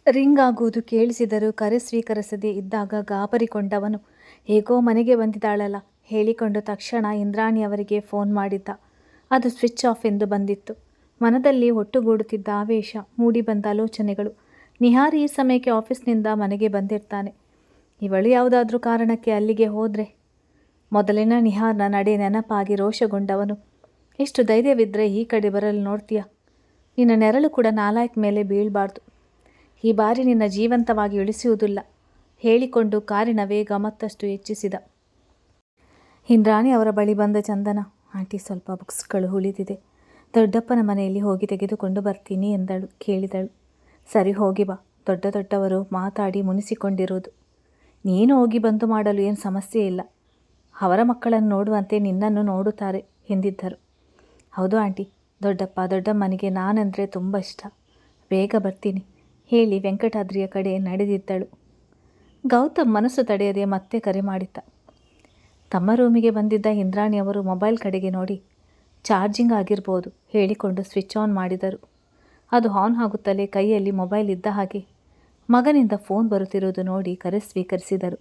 Ring ಆಗುವುದು ಕೇಳಿಸಿದರೂ ಕರೆ ಸ್ವೀಕರಿಸದೇ ಇದ್ದಾಗ ಗಾಬರಿಗೊಂಡವನು ಹೇಗೋ ಮನೆಗೆ ಬಂದಿದ್ದಾಳಲ್ಲ ಹೇಳಿಕೊಂಡು ತಕ್ಷಣ ಇಂದ್ರಾಣಿಯವರಿಗೆ ಫೋನ್ ಮಾಡಿದ್ದ. ಅದು ಸ್ವಿಚ್ ಆಫ್ ಎಂದು ಬಂದಿತ್ತು. ಮನದಲ್ಲಿ ಒಟ್ಟುಗೂಡುತ್ತಿದ್ದ ಆವೇಶ, ಮೂಡಿಬಂದ ಆಲೋಚನೆಗಳು. ನಿಹಾರ್ ಈ ಸಮಯಕ್ಕೆ ಆಫೀಸ್ನಿಂದ ಮನೆಗೆ ಬಂದಿರ್ತಾನೆ. ಇವಳು ಯಾವುದಾದ್ರೂ ಕಾರಣಕ್ಕೆ ಅಲ್ಲಿಗೆ ಹೋದರೆ? ಮೊದಲಿನ ನಿಹಾರ್ನ ನಡೆ ನೆನಪಾಗಿ ರೋಷಗೊಂಡವನು, ಎಷ್ಟು ಧೈರ್ಯವಿದ್ದರೆ ಈ ಕಡೆ ಬರಲು ನೋಡ್ತೀಯ? ನಿನ್ನ ನೆರಳು ಕೂಡ ನಾಲಾಯಕ್ ಮೇಲೆ ಬೀಳಬಾರ್ದು. ಈ ಬಾರಿ ನಿನ್ನ ಜೀವಂತವಾಗಿ ಇಳಿಸುವುದಿಲ್ಲ ಹೇಳಿಕೊಂಡು ಕಾರಿನ ವೇಗ ಮತ್ತಷ್ಟು ಹೆಚ್ಚಿಸಿದ. ಇಂದ್ರಾಣಿ ಅವರ ಬಳಿ ಬಂದ ಚಂದನ, ಆಂಟಿ ಸ್ವಲ್ಪ ಬುಕ್ಸ್ಗಳು ಉಳಿದಿದೆ, ದೊಡ್ಡಪ್ಪನ ಮನೆಯಲ್ಲಿ ಹೋಗಿ ತೆಗೆದುಕೊಂಡು ಬರ್ತೀನಿ ಎಂದಳು. ಕೇಳಿದಳು, ಸರಿ ಹೋಗಿ ಬಾ, ದೊಡ್ಡವರು ಮಾತಾಡಿ ಮುನಿಸಿಕೊಂಡಿರೋದು. ನೀನು ಹೋಗಿ ಬಂದು ಮಾಡಲು ಏನು ಸಮಸ್ಯೆ ಇಲ್ಲ, ಅವರ ಮಕ್ಕಳನ್ನು ನೋಡುವಂತೆ ನಿನ್ನನ್ನು ನೋಡುತ್ತಾರೆ ಎಂದಿದ್ದರು. ಹೌದು ಆಂಟಿ, ದೊಡ್ಡಮ್ಮನಿಗೆ ನಾನೆಂದರೆ ತುಂಬ ಇಷ್ಟ, ಬೇಗ ಬರ್ತೀನಿ ಹೇಳಿ ವೆಂಕಟಾದ್ರಿಯ ಕಡೆ ನಡೆದಿದ್ದಳು. ಗೌತಮ್ ಮನಸ್ಸು ತಡೆಯದೆ ಮತ್ತೆ ಕರೆ ಮಾಡಿದ್ದ. ತಮ್ಮ ರೂಮಿಗೆ ಬಂದಿದ್ದ ಇಂದ್ರಾಣಿಯವರು ಮೊಬೈಲ್ ಕಡೆಗೆ ನೋಡಿ, ಚಾರ್ಜಿಂಗ್ ಆಗಿರ್ಬೋದು ಹೇಳಿಕೊಂಡು ಸ್ವಿಚ್ ಆನ್ ಮಾಡಿದರು. ಅದು ಆನ್ ಆಗುತ್ತಲೇ ಕೈಯಲ್ಲಿ ಮೊಬೈಲ್ ಇದ್ದ ಹಾಗೆ ಮಗನಿಂದ ಫೋನ್ ಬರುತ್ತಿರುವುದು ನೋಡಿ ಕರೆ ಸ್ವೀಕರಿಸಿದರು.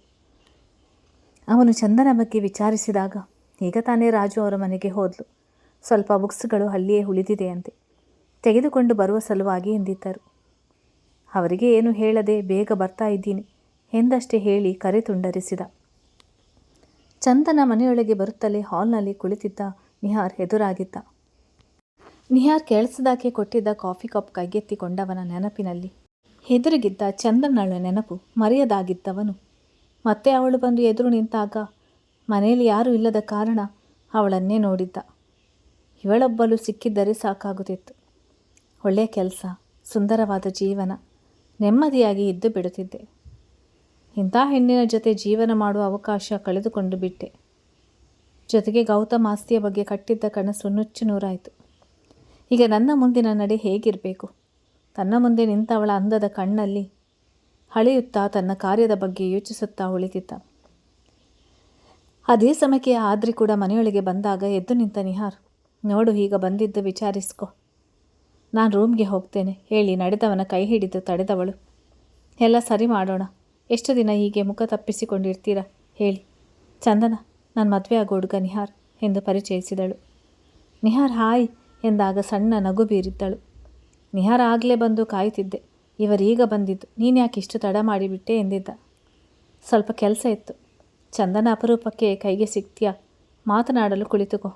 ಅವನು ಚಂದನ ಬಗ್ಗೆ ವಿಚಾರಿಸಿದಾಗ, ಈಗ ತಾನೇ ರಾಜು ಅವರ ಮನೆಗೆ ಹೋದ್ಲು, ಸ್ವಲ್ಪ ಬುಕ್ಸ್ಗಳು ಅಲ್ಲಿಯೇ ಉಳಿದಿದೆಯಂತೆ, ತೆಗೆದುಕೊಂಡು ಬರುವ ಸಲುವಾಗಿ ಎಂದಿದ್ದರು. ಅವರಿಗೆ ಏನು ಹೇಳದೆ ಬೇಗ ಬರ್ತಾ ಇದ್ದೀನಿ ಎಂದಷ್ಟೇ ಹೇಳಿ ಕರೆ ತುಂಡರಿಸಿದ. ಚಂದನ ಮನೆಯೊಳಗೆ ಬರುತ್ತಲೇ ಹಾಲ್ನಲ್ಲಿ ಕುಳಿತಿದ್ದ ನಿಹಾರ್ ಎದುರಾಗಿದ್ದ. ನಿಹಾರ್ ಕೆಲಸದಾಕೆ ಕೊಟ್ಟಿದ್ದ ಕಾಫಿ ಕಪ್ ಕೈಗೆತ್ತಿಕೊಂಡವನ ನೆನಪಿನಲ್ಲಿ ಎದುರಿಗಿದ್ದ ಚಂದನಳ ನೆನಪು ಮರೆಯದಾಗಿದ್ದವನು ಮತ್ತೆ ಅವಳು ಬಂದು ಎದುರು ನಿಂತಾಗ ಮನೆಯಲ್ಲಿ ಯಾರೂ ಇಲ್ಲದ ಕಾರಣ ಅವಳನ್ನೇ ನೋಡಿದ್ದ. ಇವಳೊಬ್ಬಳು ಸಿಕ್ಕಿದ್ದರೆ ಸಾಕಾಗುತ್ತಿತ್ತು. ಒಳ್ಳೆಯ ಕೆಲಸ, ಸುಂದರವಾದ ಜೀವನ, ನೆಮ್ಮದಿಯಾಗಿ ಇದ್ದು ಬಿಡುತ್ತಿದ್ದೆ. ಇಂಥ ಹೆಣ್ಣಿನ ಜೊತೆ ಜೀವನ ಮಾಡುವ ಅವಕಾಶ ಕಳೆದುಕೊಂಡು ಬಿಟ್ಟೆ. ಜೊತೆಗೆ ಗೌತಮ್ ಆಸ್ತಿಯ ಬಗ್ಗೆ ಕಟ್ಟಿದ್ದ ಕನಸು ನುಚ್ಚು ನೂರಾಯಿತು. ಈಗ ನನ್ನ ಮುಂದಿನ ನಡೆ ಹೇಗಿರಬೇಕು? ತನ್ನ ಮುಂದೆ ನಿಂತವಳ ಅಂದದ ಕಣ್ಣಲ್ಲಿ ಹಳೆಯುತ್ತಾ ತನ್ನ ಕಾರ್ಯದ ಬಗ್ಗೆ ಯೋಚಿಸುತ್ತಾ ಉಳಿದಿದ್ದ. ಅದೇ ಸಮಯಕ್ಕೆ ಆದ್ರಿ ಕೂಡ ಮನೆಯೊಳಗೆ ಬಂದಾಗ ಎದ್ದು ನಿಂತ ನಿಹಾರ್, ನೋಡು ಈಗ ಬಂದಿದ್ದು ವಿಚಾರಿಸ್ಕೊ, ನಾನು ರೂಮ್ಗೆ ಹೋಗ್ತೇನೆ ಹೇಳಿ ನಡೆದವನ ಕೈ ಹಿಡಿದು ತಡೆದವಳು. ಎಲ್ಲ ಸರಿ ಮಾಡೋಣ, ಎಷ್ಟು ದಿನ ಹೀಗೆ ಮುಖ ತಪ್ಪಿಸಿಕೊಂಡಿರ್ತೀರಾ ಹೇಳಿ. ಚಂದನ, ನಾನು ಮದುವೆ ಆಗೋ ಹುಡುಗ ನಿಹಾರ್ ಎಂದು ಪರಿಚಯಿಸಿದಳು. ನಿಹಾರ್ ಹಾಯ್ ಎಂದಾಗ ಸಣ್ಣ ನಗು ಬೀರಿದ್ದಳು. ನಿಹಾರ್ ಆಗಲೇ ಬಂದು ಕಾಯುತ್ತಿದ್ದೆ, ಇವರೀಗ ಬಂದಿದ್ದು, ನೀನು ಯಾಕೆ ಇಷ್ಟು ತಡ ಮಾಡಿಬಿಟ್ಟೆ ಎಂದಿದ್ದ. ಸ್ವಲ್ಪ ಕೆಲಸ ಇತ್ತು. ಚಂದನ ಅಪರೂಪಕ್ಕೆ ಕೈಗೆ ಸಿಗ್ತೀಯಾ? ಮಾತನಾಡಲು ಕುಳಿತುಕೋ.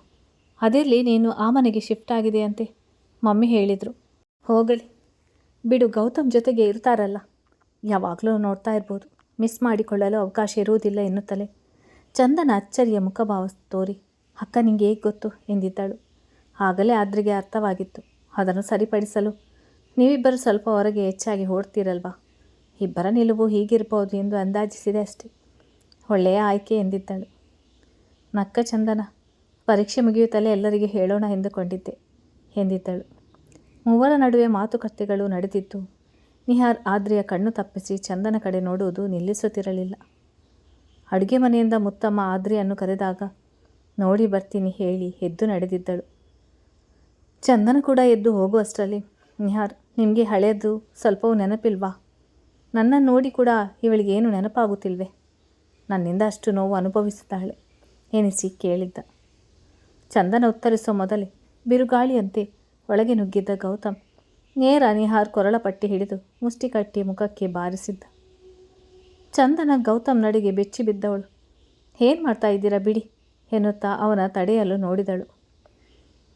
ಅದಿರಲಿ, ನೀನು ಆ ಮನೆಗೆ ಶಿಫ್ಟ್ ಆಗಿದೆಯಂತೆ ಮಮ್ಮಿ ಹೇಳಿದರು. ಹೋಗಲಿ ಬಿಡು, ಗೌತಮ್ ಜೊತೆಗೆ ಇರ್ತಾರಲ್ಲ, ಯಾವಾಗಲೂ ನೋಡ್ತಾ ಇರ್ಬೋದು, ಮಿಸ್ ಮಾಡಿಕೊಳ್ಳಲು ಅವಕಾಶ ಇರುವುದಿಲ್ಲ ಎನ್ನುತ್ತಲೇ ಚಂದನ ಅಚ್ಚರಿಯ ಮುಖಭಾವ ತೋರಿ, ಅಕ್ಕ ನಿಂಗೆ ಹೇಗೆ ಗೊತ್ತು ಎಂದಿದ್ದಳು. ಆಗಲೇ ಆದ್ರಿಗೆ ಅರ್ಥವಾಗಿತ್ತು. ಅದನ್ನು ಸರಿಪಡಿಸಲು ನೀವಿಬ್ಬರು ಸ್ವಲ್ಪ ಹೊರಗೆ ಹೆಚ್ಚಾಗಿ ಓಡ್ತೀರಲ್ವಾ, ಇಬ್ಬರ ನಿಲುವು ಹೀಗಿರ್ಬೋದು ಎಂದು ಅಂದಾಜಿಸಿದೆ ಅಷ್ಟೆ. ಒಳ್ಳೆಯ ಆಯ್ಕೆ ಎಂದಿದ್ದಳು. ನಕ್ಕ ಚಂದನ, ಪರೀಕ್ಷೆ ಮುಗಿಯುತ್ತಲೇ ಎಲ್ಲರಿಗೆ ಹೇಳೋಣ ಎಂದುಕೊಂಡಿದ್ದೆ ಎಂದಿದ್ದಳು. ಮೂವರ ನಡುವೆ ಮಾತುಕತೆಗಳು ನಡೆದಿದ್ದು ನಿಹಾರ್ ಆದ್ರಿಯ ಕಣ್ಣು ತಪ್ಪಿಸಿ ಚಂದನ ಕಡೆ ನೋಡುವುದು ನಿಲ್ಲಿಸುತ್ತಿರಲಿಲ್ಲ. ಅಡುಗೆ ಮನೆಯಿಂದ ಮುತ್ತಮ್ಮ ಆದ್ರಿಯನ್ನು ಕರೆದಾಗ ನೋಡಿ ಬರ್ತೀನಿ ಹೇಳಿ ಎದ್ದು ನಡೆದಿದ್ದಳು. ಚಂದನ ಕೂಡ ಎದ್ದು ಹೋಗುವಷ್ಟರಲ್ಲಿ, ನಿಹಾರ್, ನಿಮಗೆ ಹಳೆಯದು ಸ್ವಲ್ಪವೂ ನೆನಪಿಲ್ವಾ? ನನ್ನನ್ನು ನೋಡಿ ಕೂಡ ಇವಳಿಗೇನು ನೆನಪಾಗುತ್ತಿಲ್ವೇ? ನನ್ನಿಂದ ಅಷ್ಟು ನೋವು ಅನುಭವಿಸುತ್ತಾಳೆ ಎನಿಸಿ ಕೇಳಿದ್ದ. ಚಂದನ ಉತ್ತರಿಸೋ ಮೊದಲೇ ಬಿರುಗಾಳಿಯಂತೆ ಒಳಗೆ ನುಗ್ಗಿದ್ದ ಗೌತಮ್ ನೇರ ನಿಹಾರ್ ಕೊರಳ ಪಟ್ಟಿ ಹಿಡಿದು ಮುಷ್ಟಿ ಕಟ್ಟಿ ಮುಖಕ್ಕೆ ಬಾರಿಸಿದ್ದ. ಚಂದನ ಗೌತಮ್ ನಡಿಗೆ ಬೆಚ್ಚಿ ಬಿದ್ದವಳು. ಏನು ಮಾಡ್ತಾ ಇದ್ದೀರಾ ಬಿಡಿ ಎನ್ನುತ್ತಾ ಅವನ ತಡೆಯಲು ನೋಡಿದಳು.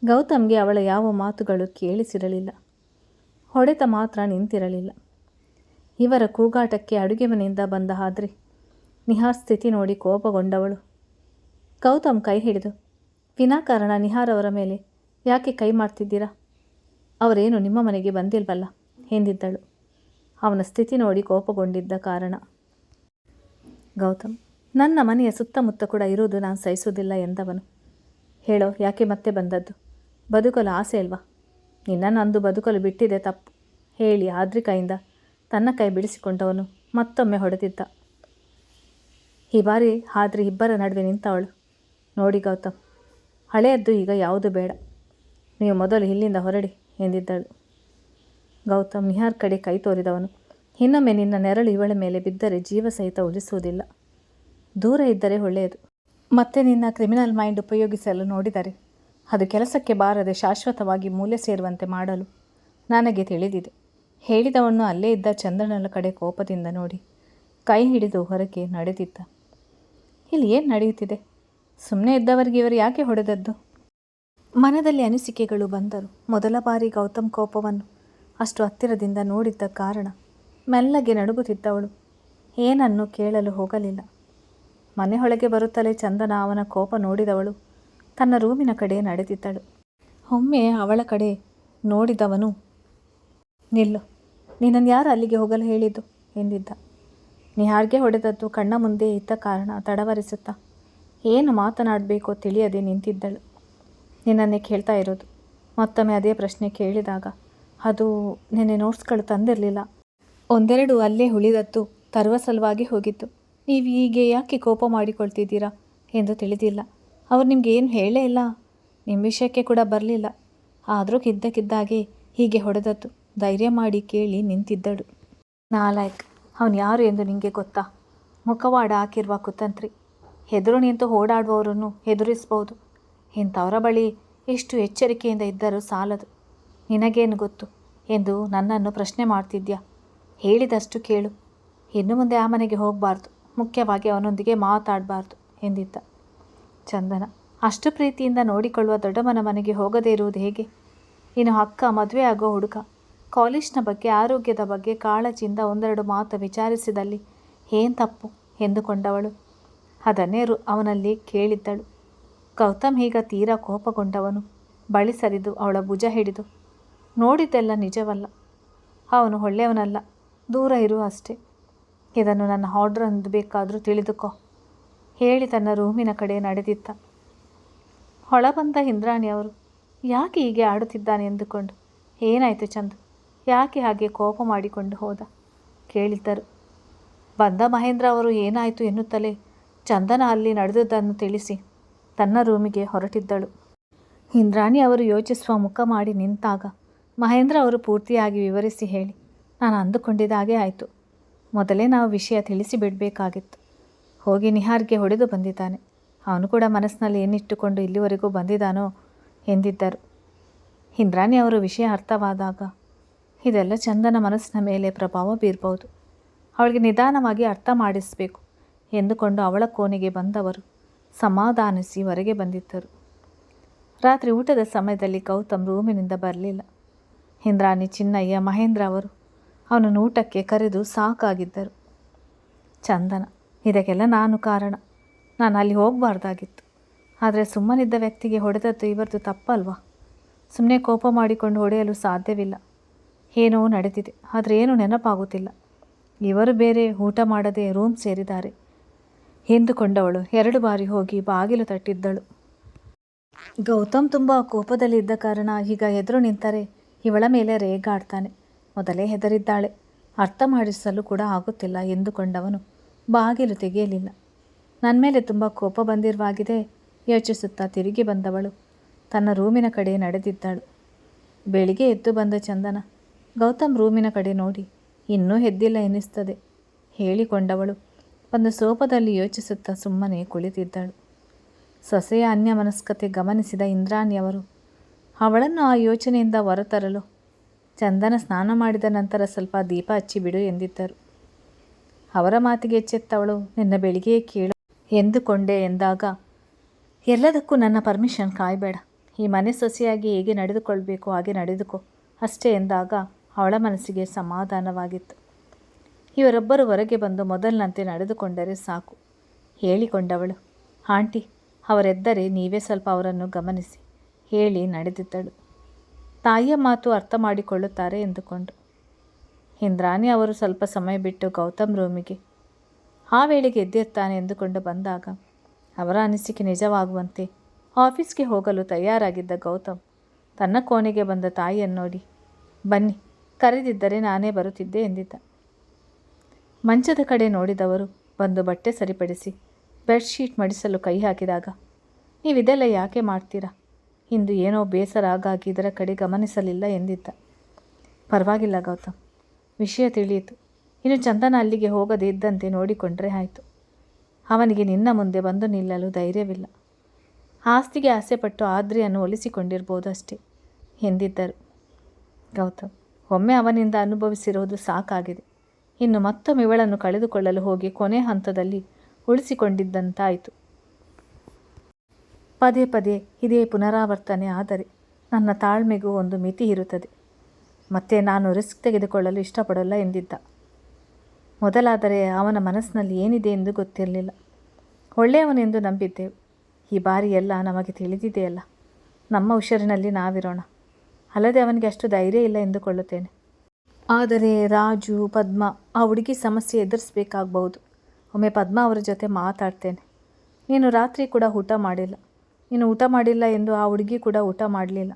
ಗೌತಮ್ಗೆ ಅವಳ ಯಾವ ಮಾತುಗಳು ಕೇಳಿಸಿರಲಿಲ್ಲ. ಹೊಡೆತ ಮಾತ್ರ ನಿಂತಿರಲಿಲ್ಲ. ಇವರ ಕೂಗಾಟಕ್ಕೆ ಅಡುಗೆ ಮನೆಯಿಂದ ಬಂದ ಆದ್ರಿ ನಿಹಾರ್ ಸ್ಥಿತಿ ನೋಡಿ ಕೋಪಗೊಂಡವಳು. ಗೌತಮ್ ಕೈ ಹಿಡಿದು, ವಿನಾಕಾರಣ ನಿಹಾರ್ ಅವರ ಮೇಲೆ ಯಾಕೆ ಕೈ ಮಾಡ್ತಿದ್ದೀರಾ? ಅವರೇನು ನಿಮ್ಮ ಮನೆಗೆ ಬಂದಿಲ್ವಲ್ಲ ಎಂದಿದ್ದಳು. ಅವನ ಸ್ಥಿತಿ ನೋಡಿ ಕೋಪಗೊಂಡಿದ್ದ ಕಾರಣ. ಗೌತಮ್, ನನ್ನ ಮನೆಯ ಸುತ್ತಮುತ್ತ ಕೂಡ ಇರುವುದು ನಾನು ಸಹಿಸುವುದಿಲ್ಲ ಎಂದವನು. ಹೇಳೋ, ಯಾಕೆ ಮತ್ತೆ ಬಂದದ್ದು? ಬದುಕಲು ಆಸೆ ಅಲ್ವಾ? ನಿನ್ನನ್ನು ಅಂದು ಬದುಕಲು ಬಿಟ್ಟಿದೆ ತಪ್ಪು ಹೇಳಿ ಆದ್ರಿ ಕೈಯಿಂದ ತನ್ನ ಕೈ ಬಿಡಿಸಿಕೊಂಡವನು ಮತ್ತೊಮ್ಮೆ ಹೊಡೆದಿದ್ದ. ಈ ಬಾರಿ ಆದ್ರಿ ಇಬ್ಬರ ನಡುವೆ ನಿಂತವಳು. ನೋಡಿ ಗೌತಮ್, ಹಳೆಯದ್ದು ಈಗ ಯಾವುದು ಬೇಡ, ನೀವು ಮೊದಲು ಇಲ್ಲಿಂದ ಹೊರಡಿ ಎಂದಿದ್ದಳು. ಗೌತಮ್ ನಿಹಾರ್ ಕಡೆ ಕೈ ತೋರಿದವನು, ಇನ್ನೊಮ್ಮೆ ನಿನ್ನ ನೆರಳು ಇವಳ ಮೇಲೆ ಬಿದ್ದರೆ ಜೀವ ಸಹಿತ ಉಳಿಸುವುದಿಲ್ಲ. ದೂರ ಇದ್ದರೆ ಒಳ್ಳೆಯದು. ಮತ್ತೆ ನಿನ್ನ ಕ್ರಿಮಿನಲ್ ಮೈಂಡ್ ಉಪಯೋಗಿಸಲು ನೋಡಿದರೆ ಅದು ಕೆಲಸಕ್ಕೆ ಬಾರದೆ ಶಾಶ್ವತವಾಗಿ ಮೂಲೆ ಸೇರುವಂತೆ ಮಾಡಲು ನನಗೆ ತಿಳಿದಿದೆ. ಹೇಳಿದವನು ಅಲ್ಲೇ ಇದ್ದ ಚಂದ್ರನ ಕಡೆ ಕೋಪದಿಂದ ನೋಡಿ ಕೈ ಹಿಡಿದು ಹೊರಗೆ ನಡೆದಿದ್ದ. ಇಲ್ಲಿ ಏನು ನಡೆಯುತ್ತಿದೆ? ಸುಮ್ಮನೆ ಇದ್ದವರಿಗೆ ಇವರು ಯಾಕೆ ಹೊಡೆದದ್ದು? ಮನದಲ್ಲಿ ಅನಿಸಿಕೆಗಳು ಬಂದರು. ಮೊದಲ ಬಾರಿ ಗೌತಮ್ ಕೋಪವನ್ನು ಅಷ್ಟು ಹತ್ತಿರದಿಂದ ನೋಡಿದ್ದ ಕಾರಣ ಮೆಲ್ಲಗೆ ನಡುಗುತ್ತಿದ್ದವಳು ಏನನ್ನು ಕೇಳಲು ಹೋಗಲಿಲ್ಲ. ಮನೆಯೊಳಗೆ ಬರುತ್ತಲೇ ಚಂದನ ಅವನ ಕೋಪ ನೋಡಿದವಳು ತನ್ನ ರೂಮಿನ ಕಡೆ ನಡೆದಿದ್ದಳು. ಒಮ್ಮೆ ಅವಳ ಕಡೆ ನೋಡಿದವನು, ನಿಲ್ಲು, ನಿನ್ನನ್ನು ಯಾರು ಅಲ್ಲಿಗೆ ಹೋಗಲು ಹೇಳಿದ್ದು ಎಂದಿದ್ದ. ನಿಹಾರ್ಗೆ ಹೊಡೆದದ್ದು ಕಣ್ಣ ಮುಂದೆ ಇದ್ದ ಕಾರಣ ತಡವರಿಸುತ್ತಾ ಏನು ಮಾತನಾಡಬೇಕೋ ತಿಳಿಯದೆ ನಿಂತಿದ್ದಳು. ನಿನ್ನನ್ನೇ ಕೇಳ್ತಾ ಇರೋದು. ಮತ್ತೊಮ್ಮೆ ಅದೇ ಪ್ರಶ್ನೆ ಕೇಳಿದಾಗ, ಅದು ನಿನ್ನೆ ನೋಟ್ಸ್ಗಳು ತಂದಿರಲಿಲ್ಲ, ಒಂದೆರಡು ಅಲ್ಲೇ ಉಳಿದದ್ದು ತರುವ ಸಲುವಾಗಿ ಹೋಗಿತ್ತು. ನೀವು ಹೀಗೆ ಯಾಕೆ ಕೋಪ ಮಾಡಿಕೊಳ್ತಿದ್ದೀರಾ ಎಂದು ತಿಳಿದಿಲ್ಲ. ಅವ್ರು ನಿಮ್ಗೆ ಏನು ಹೇಳೇ ಇಲ್ಲ, ನಿಮ್ಮ ವಿಷಯಕ್ಕೆ ಕೂಡ ಬರಲಿಲ್ಲ. ಆದರೂ ಕಿದ್ದಕ್ಕಿದ್ದಾಗೆ ಹೀಗೆ ಹೊಡೆದದ್ದು. ಧೈರ್ಯ ಮಾಡಿ ಕೇಳಿ ನಿಂತಿದ್ದಳು. ನಾಲಾಯಕ್, ಅವನು ಯಾರು ಎಂದು ನಿಮಗೆ ಗೊತ್ತಾ? ಮುಖವಾಡ ಹಾಕಿರುವ ಕುತಂತ್ರಿ. ಹೆದರು ನಿಂತು ಓಡಾಡುವವರನ್ನು ಹೆದರಿಸ್ಬೋದು. ಇಂಥವರ ಬಳಿ ಎಷ್ಟು ಎಚ್ಚರಿಕೆಯಿಂದ ಇದ್ದರೂ ಸಾಲದು. ನಿನಗೇನು ಗೊತ್ತು ಎಂದು ನನ್ನನ್ನು ಪ್ರಶ್ನೆ ಮಾಡ್ತಿದ್ಯಾ? ಹೇಳಿದಷ್ಟು ಕೇಳು. ಇನ್ನು ಮುಂದೆ ಆ ಮನೆಗೆ ಹೋಗಬಾರ್ದು, ಮುಖ್ಯವಾಗಿ ಅವನೊಂದಿಗೆ ಮಾತಾಡಬಾರ್ದು ಎಂದಿದ್ದ. ಚಂದನ, ಅಷ್ಟು ಪ್ರೀತಿಯಿಂದ ನೋಡಿಕೊಳ್ಳುವ ದೊಡ್ಡಮ್ಮನ ಮನೆಗೆ ಹೋಗದೇ ಇರುವುದು ಹೇಗೆ? ಇನ್ನು ಅಕ್ಕ ಮದುವೆ ಆಗೋ ಹುಡುಗ, ಕಾಲೇಜ್ನ ಬಗ್ಗೆ ಆರೋಗ್ಯದ ಬಗ್ಗೆ ಕಾಳಜಿಯಿಂದ ಒಂದೆರಡು ಮಾತು ವಿಚಾರಿಸಿದಲ್ಲಿ ಏನು ತಪ್ಪು ಎಂದುಕೊಂಡವಳು ಅದನ್ನೇ ಅವನಲ್ಲಿ ಕೇಳಿದ್ದಳು. ಗೌತಮ್ ಈಗ ತೀರಾ ಕೋಪಗೊಂಡವನು ಬಳಿ ಸರಿದು ಅವಳ ಭುಜ ಹಿಡಿದು, ನೋಡಿದ್ದೆಲ್ಲ ನಿಜವಲ್ಲ, ಅವನು ಒಳ್ಳೆಯವನಲ್ಲ, ದೂರ ಇರು ಅಷ್ಟೇ. ಇದನ್ನು ನನ್ನ ಆರ್ಡರ್ ಎಂದು ಬೇಕಾದರೂ ತಿಳಿದುಕೋ ಹೇಳಿ ತನ್ನ ರೂಮಿನ ಕಡೆ ನಡೆದಿದ್ದ. ಹೊಳಬಂದ ಇಂದ್ರಾಣಿಯವರು ಯಾಕೆ ಹೀಗೆ ಆಡುತ್ತಿದ್ದಾನೆ ಎಂದುಕೊಂಡು, ಏನಾಯಿತು ಚಂದು, ಯಾಕೆ ಹಾಗೆ ಕೋಪ ಮಾಡಿಕೊಂಡು ಹೋದ ಕೇಳಿದ್ದರು. ಬಂದ ಮಹೇಂದ್ರ ಅವರು ಏನಾಯಿತು ಎನ್ನುತ್ತಲೇ ಚಂದನ ಅಲ್ಲಿ ನಡೆದುದನ್ನು ತಿಳಿಸಿ ತನ್ನ ರೂಮಿಗೆ ಹೊರಟಿದ್ದಳು. ಇಂದ್ರಾಣಿ ಅವರು ಯೋಚಿಸುವ ಮುಖ ಮಾಡಿ ನಿಂತಾಗ ಮಹೇಂದ್ರ ಅವರು ಪೂರ್ತಿಯಾಗಿ ವಿವರಿಸಿ ಹೇಳಿ, ನಾನು ಅಂದುಕೊಂಡಿದ್ದ ಹಾಗೆ ಆಯಿತು. ಮೊದಲೇ ನಾವು ವಿಷಯ ತಿಳಿಸಿ ಬಿಡಬೇಕಾಗಿತ್ತು. ಹೋಗಿ ನಿಹಾರ್ಗೆ ಹೊಡೆದು ಬಂದಿದ್ದಾನೆ. ಅವನು ಕೂಡ ಮನಸ್ಸಿನಲ್ಲಿ ಏನಿಟ್ಟುಕೊಂಡು ಇಲ್ಲಿವರೆಗೂ ಬಂದಿದ್ದಾನೋ ಎಂದಿದ್ದರು. ಇಂದ್ರಾಣಿ ಅವರು ವಿಷಯ ಅರ್ಥವಾದಾಗ ಇದೆಲ್ಲ ಚಂದನ ಮನಸ್ಸಿನ ಮೇಲೆ ಪ್ರಭಾವ ಬೀರ್ಬೋದು, ಅವಳಿಗೆ ನಿಧಾನವಾಗಿ ಅರ್ಥ ಮಾಡಿಸಬೇಕು ಎಂದುಕೊಂಡು ಅವಳ ಕೋಣೆಗೆ ಬಂದವರು ಸಮಾಧಾನಿಸಿ ಹೊರಗೆ ಬಂದಿದ್ದರು. ರಾತ್ರಿ ಊಟದ ಸಮಯದಲ್ಲಿ ಗೌತಮ್ ರೂಮಿನಿಂದ ಬರಲಿಲ್ಲ. ಇಂದ್ರಾಣಿ, ಚಿನ್ನಯ್ಯ, ಮಹೇಂದ್ರ ಅವರು ಅವನನ್ನು ಊಟಕ್ಕೆ ಕರೆದು ಸಾಕಾಗಿದ್ದರು. ಚಂದನ, ಇದಕ್ಕೆಲ್ಲ ನಾನು ಕಾರಣ. ನಾನು ಅಲ್ಲಿ ಹೋಗಬಾರ್ದಾಗಿತ್ತು. ಆದರೆ ಸುಮ್ಮನಿದ್ದ ವ್ಯಕ್ತಿಗೆ ಹೊಡೆದದ್ದು ಇವರದು ತಪ್ಪಲ್ವಾ? ಸುಮ್ಮನೆ ಕೋಪ ಮಾಡಿಕೊಂಡು ಹೊಡೆಯಲು ಸಾಧ್ಯವಿಲ್ಲ. ಏನೋ ನಡೆದಿದೆ, ಆದರೆ ಏನೂ ನೆನಪಾಗುತ್ತಿಲ್ಲ. ಇವರು ಬೇರೆ ಊಟ ಮಾಡದೆ ರೂಮ್ ಸೇರಿದ್ದಾರೆ ಎಂದುಕೊಂಡವಳು 2 ಬಾರಿ ಹೋಗಿ ಬಾಗಿಲು ತಟ್ಟಿದ್ದಳು. ಗೌತಮ್ ತುಂಬ ಕೋಪದಲ್ಲಿದ್ದ ಕಾರಣ ಈಗ ಎದುರು ನಿಂತರೆ ಇವಳ ಮೇಲೆ ರೇಗಾಡ್ತಾನೆ. ಮೊದಲೇ ಹೆದರಿದ್ದಾಳೆ, ಅರ್ಥ ಮಾಡಿಸಲು ಕೂಡ ಆಗುತ್ತಿಲ್ಲ ಎಂದುಕೊಂಡವನು ಬಾಗಿಲು ತೆಗೆಯಲಿಲ್ಲ. ನನ್ನ ಮೇಲೆ ತುಂಬ ಕೋಪ ಬಂದಿರುವಾಗಿದೆ ಯೋಚಿಸುತ್ತಾ ತಿರುಗಿ ಬಂದವಳು ತನ್ನ ರೂಮಿನ ಕಡೆ ನಡೆದಿದ್ದಳು. ಬೆಳಿಗ್ಗೆ ಎದ್ದು ಬಂದ ಚಂದನ ಗೌತಮ್ ರೂಮಿನ ಕಡೆ ನೋಡಿ ಇನ್ನೂ ಎದ್ದಿಲ್ಲ ಎನ್ನಿಸ್ತದೆ ಹೇಳಿಕೊಂಡವಳು ಒಂದು ಸೋಫಾದಲ್ಲಿ ಯೋಚಿಸುತ್ತಾ ಸುಮ್ಮನೆ ಕುಳಿತಿದ್ದಳು. ಸೊಸೆಯ ಅನ್ಯಮನಸ್ಕತೆ ಗಮನಿಸಿದ ಇಂದ್ರಾಣಿಯವರು ಅವಳನ್ನು ಆ ಯೋಚನೆಯಿಂದ ಹೊರತರಲು, ಚಂದನ ಸ್ನಾನ ಮಾಡಿದ ನಂತರ ಸ್ವಲ್ಪ ದೀಪ ಹಚ್ಚಿಬಿಡು ಎಂದಿದ್ದರು. ಅವರ ಮಾತಿಗೆ ಎಚ್ಚೆತ್ತವಳು, ನಿನ್ನ ಬೆಳಿಗ್ಗೆ ಕೇಳು ಎಂದುಕೊಂಡೆ ಎಂದಾಗ, ಎಲ್ಲದಕ್ಕೂ ನನ್ನ ಪರ್ಮಿಷನ್ ಕಾಯಬೇಡ, ಈ ಮನೆ ಸೊಸೆಯಾಗಿ ಹೇಗೆ ನಡೆದುಕೊಳ್ಬೇಕು ಹಾಗೆ ನಡೆದುಕೋ ಅಷ್ಟೇ ಎಂದಾಗ ಅವಳ ಮನಸ್ಸಿಗೆ ಸಮಾಧಾನವಾಗಿತ್ತು. ಇವರೊಬ್ಬರು ಹೊರಗೆ ಬಂದು ಮೊದಲಿನಂತೆ ನಡೆದುಕೊಂಡರೆ ಸಾಕು ಹೇಳಿಕೊಂಡವಳು. ಆಂಟಿ, ಅವರೆದ್ದರೆ ನೀವೇ ಸ್ವಲ್ಪ ಅವರನ್ನು ಗಮನಿಸಿ ಹೇಳಿ ನಡೆದಿದ್ದಳು. ತಾಯಿಯ ಮಾತು ಅರ್ಥ ಮಾಡಿಕೊಳ್ಳುತ್ತಾರೆ ಎಂದುಕೊಂಡು ಇಂದ್ರಾಣಿ ಅವರು ಸ್ವಲ್ಪ ಸಮಯ ಬಿಟ್ಟು ಗೌತಮ್ ರೂಮಿಗೆ ಆ ವೇಳೆಗೆ ಎದ್ದಿರ್ತಾನೆ ಎಂದುಕೊಂಡು ಬಂದಾಗ ಅವರ ಅನಿಸಿಕೆ ನಿಜವಾಗುವಂತೆ ಆಫೀಸ್ಗೆ ಹೋಗಲು ತಯಾರಾಗಿದ್ದ ಗೌತಮ್ ತನ್ನ ಕೋಣೆಗೆ ಬಂದ ತಾಯಿಯನ್ನು ನೋಡಿ, ಬನ್ನಿ, ಕರೆದಿದ್ದರೆ ನಾನೇ ಬರುತ್ತಿದ್ದೆ ಎಂದಿದ್ದ. ಮಂಚದ ಕಡೆ ನೋಡಿದವರು ಬಂದು ಬಟ್ಟೆ ಸರಿಪಡಿಸಿ ಬೆಡ್ಶೀಟ್ ಮಡಿಸಲು ಕೈ ಹಾಕಿದಾಗ, ನೀವಿದೆಲ್ಲ ಯಾಕೆ ಮಾಡ್ತೀರಾ? ಇಂದು ಏನೋ ಬೇಸರ ಆಗಾಗಿ ಇದರ ಕಡೆ ಗಮನಿಸಲಿಲ್ಲ ಎಂದಿದ್ದ. ಪರವಾಗಿಲ್ಲ ಗೌತಮ್, ವಿಷಯ ತಿಳಿಯಿತು. ಇನ್ನು ಚಂದನ ಅಲ್ಲಿಗೆ ಹೋಗದೇ ಇದ್ದಂತೆ ನೋಡಿಕೊಂಡ್ರೆ ಆಯಿತು. ಅವನಿಗೆ ನಿನ್ನ ಮುಂದೆ ಬಂದು ನಿಲ್ಲಲು ಧೈರ್ಯವಿಲ್ಲ. ಆಸ್ತಿಗೆ ಆಸೆಪಟ್ಟು ಆದ್ರಿಯನ್ನು ಒಲಿಸಿಕೊಂಡಿರ್ಬೋದು ಅಷ್ಟೇ ಎಂದಿದ್ದರು ಗೌತಮ್. ಒಮ್ಮೆ ಅವನಿಂದ ಅನುಭವಿಸಿರುವುದು ಸಾಕಾಗಿದೆ. ಇನ್ನು ಮತ್ತೊಮ್ಮೆ ಇವಳನ್ನು ಕಳೆದುಕೊಳ್ಳಲು ಹೋಗಿ ಕೊನೆ ಹಂತದಲ್ಲಿ ಉಳಿಸಿಕೊಂಡಿದ್ದಂತಾಯಿತು. ಪದೇ ಪದೇ ಇದೇ ಪುನರಾವರ್ತನೆ ಆದರೆ ನನ್ನ ತಾಳ್ಮೆಗೂ ಒಂದು ಮಿತಿ ಇರುತ್ತದೆ. ಮತ್ತೆ ನಾನು ರಿಸ್ಕ್ ತೆಗೆದುಕೊಳ್ಳಲು ಇಷ್ಟಪಡಲ್ಲ ಎಂದಿದ್ದ. ಮೊದಲಾದರೆ ಅವನ ಮನಸ್ಸಿನಲ್ಲಿ ಏನಿದೆ ಎಂದು ಗೊತ್ತಿರಲಿಲ್ಲ. ಒಳ್ಳೆಯವನೆಂದು ನಂಬಿದ್ದೆವು. ಈ ಬಾರಿ ಎಲ್ಲ ನಮಗೆ ತಿಳಿದಿದೆಯಲ್ಲ, ನಮ್ಮ ಹುಷಾರಿನಲ್ಲಿ ನಾವಿರೋಣ. ಅಲ್ಲದೆ ಅವನಿಗೆ ಅಷ್ಟು ಧೈರ್ಯ ಇಲ್ಲ ಎಂದುಕೊಳ್ಳುತ್ತೇನೆ. ಆದರೆ ರಾಜು, ಪದ್ಮ, ಆ ಹುಡುಗಿ ಸಮಸ್ಯೆ ಎದುರಿಸಬೇಕಾಗಬಹುದು. ಒಮ್ಮೆ ಪದ್ಮ ಅವರ ಜೊತೆ ಮಾತಾಡ್ತೇನೆ. ನೀನು ರಾತ್ರಿ ಕೂಡ ಊಟ ಮಾಡಿಲ್ಲ. ನೀನು ಊಟ ಮಾಡಿಲ್ಲ ಎಂದು ಆ ಹುಡುಗಿ ಕೂಡ ಊಟ ಮಾಡಲಿಲ್ಲ.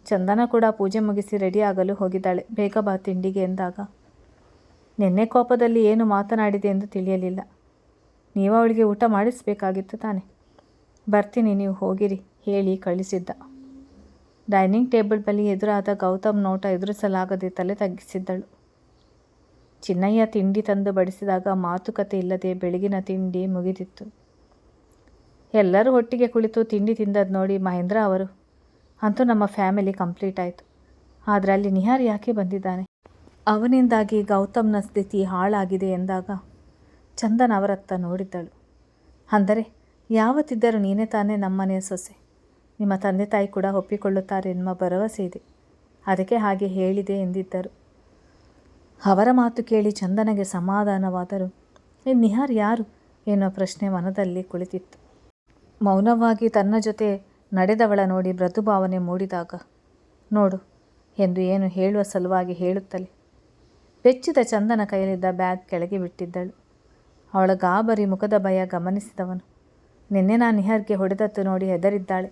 ಚಂದನ ಕೂಡ ಪೂಜೆ ಮುಗಿಸಿ ರೆಡಿಯಾಗಲು ಹೋಗಿದ್ದಾಳೆ. ಬೇಗ ಬಾ ತಿಂಡಿಗೆ ಎಂದಾಗ ನಿನ್ನೆ ಕೋಪದಲ್ಲಿ ಏನು ಮಾತನಾಡಿದೆ ಎಂದು ತಿಳಿಯಲಿಲ್ಲ. ನೀವು ಅವಳಿಗೆ ಊಟ ಮಾಡಿಸಬೇಕಾಗಿತ್ತು ತಾನೆ. ಬರ್ತೀನಿ, ನೀವು ಹೋಗಿರಿ ಹೇಳಿ ಕಳಿಸಿದ್ದ. ಡೈನಿಂಗ್ ಟೇಬಲ್ ಬಳಿ ಎದುರಾದ ಗೌತಮ್ ನೋಟ ಎದುರಿಸಲಾಗದೆ ತಲೆ ತಗ್ಗಿಸಿದ್ದಳು. ಚಿನ್ನಯ್ಯ ತಿಂಡಿ ತಂದು ಬಡಿಸಿದಾಗ ಮಾತುಕತೆ ಇಲ್ಲದೆ ಬೆಳಗಿನ ತಿಂಡಿ ಮುಗಿದಿತ್ತು. ಎಲ್ಲರೂ ಒಟ್ಟಿಗೆ ಕುಳಿತು ತಿಂಡಿ ತಿಂದದ್ದು ನೋಡಿ ಮಹೇಂದ್ರ ಅವರು, ಅಂತೂ ನಮ್ಮ ಫ್ಯಾಮಿಲಿ ಕಂಪ್ಲೀಟ್ ಆಯಿತು. ಆದರೆ ಅಲ್ಲಿ ನಿಹಾರ್ ಯಾಕೆ ಬಂದಿದ್ದಾನೆ? ಅವನಿಂದಾಗಿ ಗೌತಮ್ನ ಸ್ಥಿತಿ ಹಾಳಾಗಿದೆ ಎಂದಾಗ ಚಂದನ್ ಅವರತ್ತ ನೋಡಿದ್ದಳು. ಅಂದರೆ ಯಾವತ್ತಿದ್ದರೂ ನೀನೇ ತಾನೇ ನಮ್ಮನೆಯ ಸೊಸೆ. ನಿಮ್ಮ ತಂದೆ ತಾಯಿ ಕೂಡ ಒಪ್ಪಿಕೊಳ್ಳುತ್ತಾರೆ ಎನ್ನುವ ಭರವಸೆ ಇದೆ. ಅದಕ್ಕೆ ಹಾಗೆ ಹೇಳಿದೆ ಎಂದಿದ್ದರು. ಅವರ ಮಾತು ಕೇಳಿ ಚಂದನಗೆ ಸಮಾಧಾನವಾದರೂ ನಿಹಾರ್ ಯಾರು ಎನ್ನುವ ಪ್ರಶ್ನೆ ಮನದಲ್ಲಿ ಕುಳಿತಿತ್ತು. ಮೌನವಾಗಿ ತನ್ನ ಜೊತೆ ನಡೆದವಳ ನೋಡಿ ಮೃದುಭಾವನೆ ಮೂಡಿದಾಗ ನೋಡು ಎಂದು ಏನು ಹೇಳುವ ಸಲುವಾಗಿ ಹೇಳುತ್ತಲೇ ಬೆಚ್ಚಿದ ಚಂದನ ಕೈಯಲ್ಲಿದ್ದ ಬ್ಯಾಗ್ ಕೆಳಗೆ ಬಿಟ್ಟಿದ್ದಳು. ಅವಳ ಗಾಬರಿ ಮುಖದ ಭಯ ಗಮನಿಸಿದವನು, ನಿನ್ನೆ ನಾನು ನಿಹಾರ್ಗೆ ಹೊಡೆದದ್ದು ನೋಡಿ ಹೆದರಿದ್ದಾಳೆ.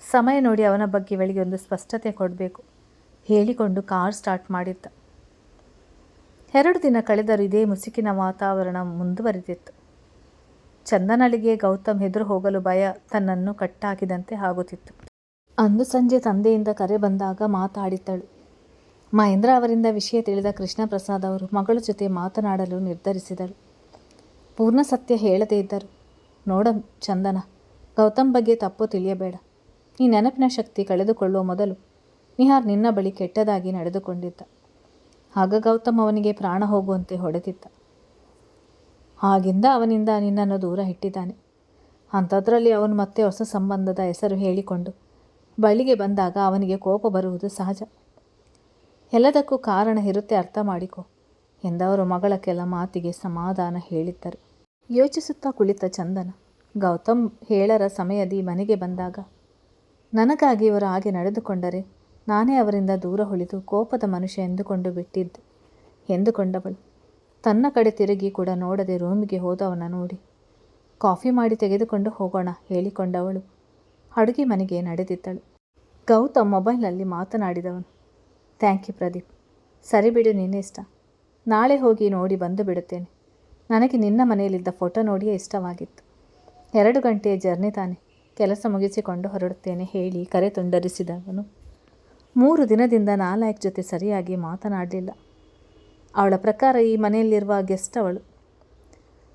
ಸಮಯ ನೋಡಿ ಅವನ ಬಗ್ಗೆ ಇವಳಿಗೆ ಒಂದು ಸ್ಪಷ್ಟತೆ ಕೊಡಬೇಕು ಹೇಳಿಕೊಂಡು ಕಾರ್ ಸ್ಟಾರ್ಟ್ ಮಾಡಿದ್ದ. 2 ದಿನ ಕಳೆದರೂ ಇದೇ ಮುಸುಕಿನ ವಾತಾವರಣ ಮುಂದುವರಿದಿತ್ತು. ಚಂದನಳಿಗೆ ಗೌತಮ್ ಎದುರು ಹೋಗಲು ಭಯ ತನ್ನನ್ನು ಕಟ್ಟಾಕಿದಂತೆ ಆಗುತ್ತಿತ್ತು. ಅಂದು ಸಂಜೆ ತಂದೆಯಿಂದ ಕರೆ ಬಂದಾಗ ಮಾತಾಡಿದ್ದಳು. ಮಹೇಂದ್ರ ಅವರಿಂದ ವಿಷಯ ತಿಳಿದ ಕೃಷ್ಣ ಪ್ರಸಾದ್ ಅವರು ಮಗಳ ಜೊತೆ ಮಾತನಾಡಲು ನಿರ್ಧರಿಸಿದರು. ಪೂರ್ಣ ಸತ್ಯ ಹೇಳದೇ ಇದ್ದರು. ನೋಡ ಚಂದನ, ಗೌತಮ್ ಬಗ್ಗೆ ತಪ್ಪು ತಿಳಿಯಬೇಡ. ಈ ನೆನಪಿನ ಶಕ್ತಿ ಕಳೆದುಕೊಳ್ಳುವ ಮೊದಲು ನಿಹಾರ್ ನಿನ್ನ ಬಳಿ ಕೆಟ್ಟದಾಗಿ ನಡೆದುಕೊಂಡಿದ್ದ. ಆಗ ಗೌತಮ್ ಅವನಿಗೆ ಪ್ರಾಣ ಹೋಗುವಂತೆ ಹೊಡೆದಿದ್ದ. ಆಗಿಂದ ಅವನಿಂದ ನಿನ್ನನ್ನು ದೂರ ಇಟ್ಟಿದ್ದಾನೆ. ಅಂಥದ್ರಲ್ಲಿ ಅವನು ಮತ್ತೆ ಹೊಸ ಸಂಬಂಧದ ಹೆಸರು ಹೇಳಿಕೊಂಡು ಬಳಿಗೆ ಬಂದಾಗ ಅವನಿಗೆ ಕೋಪ ಬರುವುದು ಸಹಜ. ಎಲ್ಲದಕ್ಕೂ ಕಾರಣ ಇರುತ್ತೆ, ಅರ್ಥ ಮಾಡಿಕೊ ಎಂದವರು ಮಗಳ ಕೆಲ ಮಾತಿಗೆ ಸಮಾಧಾನ ಹೇಳಿದ್ದರು. ಯೋಚಿಸುತ್ತಾ ಕುಳಿತ ಚಂದನ ಗೌತಮ್ ಹೇಳರ ಸಮಯದಿ ಮನೆಗೆ ಬಂದಾಗ ನನಗಾಗಿ ಇವರು ಹಾಗೆ ನಡೆದುಕೊಂಡರೆ ನಾನೇ ಅವರಿಂದ ದೂರ ಉಳಿದು ಕೋಪದ ಮನುಷ್ಯ ಎಂದುಕೊಂಡು ಬಿಟ್ಟಿದ್ದೆ ಎಂದುಕೊಂಡವಳು. ತನ್ನ ಕಡೆ ತಿರುಗಿ ಕೂಡ ನೋಡದೆ ರೂಮಿಗೆ ಹೋದವನ ನೋಡಿ ಕಾಫಿ ಮಾಡಿ ತೆಗೆದುಕೊಂಡು ಹೋಗೋಣ ಹೇಳಿಕೊಂಡವಳು ಅಡುಗೆ ಮನೆಗೆ ನಡೆದಿದ್ದಳು. ಗೌತಮ್ ಮೊಬೈಲ್ನಲ್ಲಿ ಮಾತನಾಡಿದವನು, ಥ್ಯಾಂಕ್ ಯು ಪ್ರದೀಪ್, ಸರಿ ಬಿಡು, ನಿನ್ನೆ ಇಷ್ಟ. ನಾಳೆ ಹೋಗಿ ನೋಡಿ ಬಂದು ಬಿಡುತ್ತೇನೆ. ನನಗೆ ನಿನ್ನ ಮನೆಯಲ್ಲಿದ್ದ ಫೋಟೋ ನೋಡಿಯೇ ಇಷ್ಟವಾಗಿತ್ತು. 2 ಗಂಟೆಯ ಜರ್ನಿ ತಾನೆ, ಕೆಲಸ ಮುಗಿಸಿಕೊಂಡು ಹೊರಡುತ್ತೇನೆ ಹೇಳಿ ಕರೆ ತುಂಡರಿಸಿದವನು 3 ದಿನದಿಂದ 4 ಜೊತೆ ಸರಿಯಾಗಿ ಮಾತನಾಡಲಿಲ್ಲ. ಅವಳ ಪ್ರಕಾರ ಈ ಮನೆಯಲ್ಲಿರುವ ಗೆಸ್ಟ್ ಅವಳು.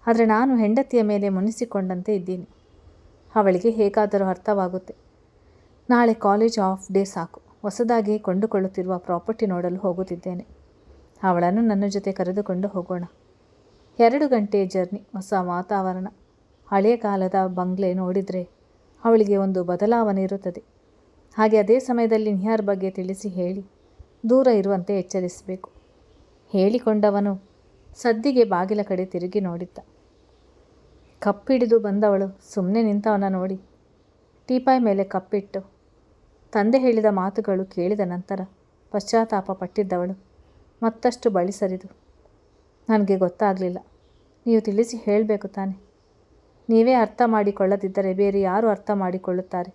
ಆದರೆ ನಾನು ಹೆಂಡತಿಯ ಮೇಲೆ ಮುನಿಸಿಕೊಂಡಂತೆ ಇದ್ದೀನಿ. ಅವಳಿಗೆ ಹೇಗಾದರೂ ಅರ್ಥವಾಗುತ್ತೆ. ನಾಳೆ ಕಾಲೇಜ್ ಆಫ್ ಡೇ ಸಾಕು. ಹೊಸದಾಗಿ ಕೊಂಡುಕೊಳ್ಳುತ್ತಿರುವ ಪ್ರಾಪರ್ಟಿ ನೋಡಲು ಹೋಗುತ್ತಿದ್ದೇನೆ. ಅವಳನ್ನು ನನ್ನ ಜೊತೆ ಕರೆದುಕೊಂಡು ಹೋಗೋಣ. 2 ಗಂಟೆಯ ಜರ್ನಿ, ಹೊಸ ವಾತಾವರಣ, ಹಳೆಯ ಕಾಲದ ಬಂಗ್ಲೆ ನೋಡಿದರೆ ಅವಳಿಗೆ ಒಂದು ಬದಲಾವಣೆ ಇರುತ್ತದೆ. ಹಾಗೆ ಅದೇ ಸಮಯದಲ್ಲಿ ನಿಹಾರ್ ಬಗ್ಗೆ ತಿಳಿಸಿ ಹೇಳಿ ದೂರ ಇರುವಂತೆ ಎಚ್ಚರಿಸಬೇಕು ಹೇಳಿಕೊಂಡವನು ಸದ್ದಿಗೆ ಬಾಗಿಲ ಕಡೆ ತಿರುಗಿ ನೋಡಿದ್ದ. ಕಪ್ಪಿಡಿದು ಬಂದವಳು ಸುಮ್ಮನೆ ನಿಂತವನ ನೋಡಿ ಟೀಪಾಯ್ ಮೇಲೆ ಕಪ್ಪಿಟ್ಟು ತಂದೆ ಹೇಳಿದ ಮಾತುಗಳು ಕೇಳಿದ ನಂತರ ಪಶ್ಚಾತ್ತಾಪ ಪಟ್ಟಿದ್ದವಳು ಮತ್ತಷ್ಟು ಬಳಿ ಸರಿದು, ನನಗೆ ಗೊತ್ತಾಗಲಿಲ್ಲ. ನೀವು ತಿಳಿಸಿ ಹೇಳಬೇಕು ತಾನೆ. ನೀವೇ ಅರ್ಥ ಮಾಡಿಕೊಳ್ಳದಿದ್ದರೆ ಬೇರೆ ಯಾರು ಅರ್ಥ ಮಾಡಿಕೊಳ್ಳುತ್ತಾರೆ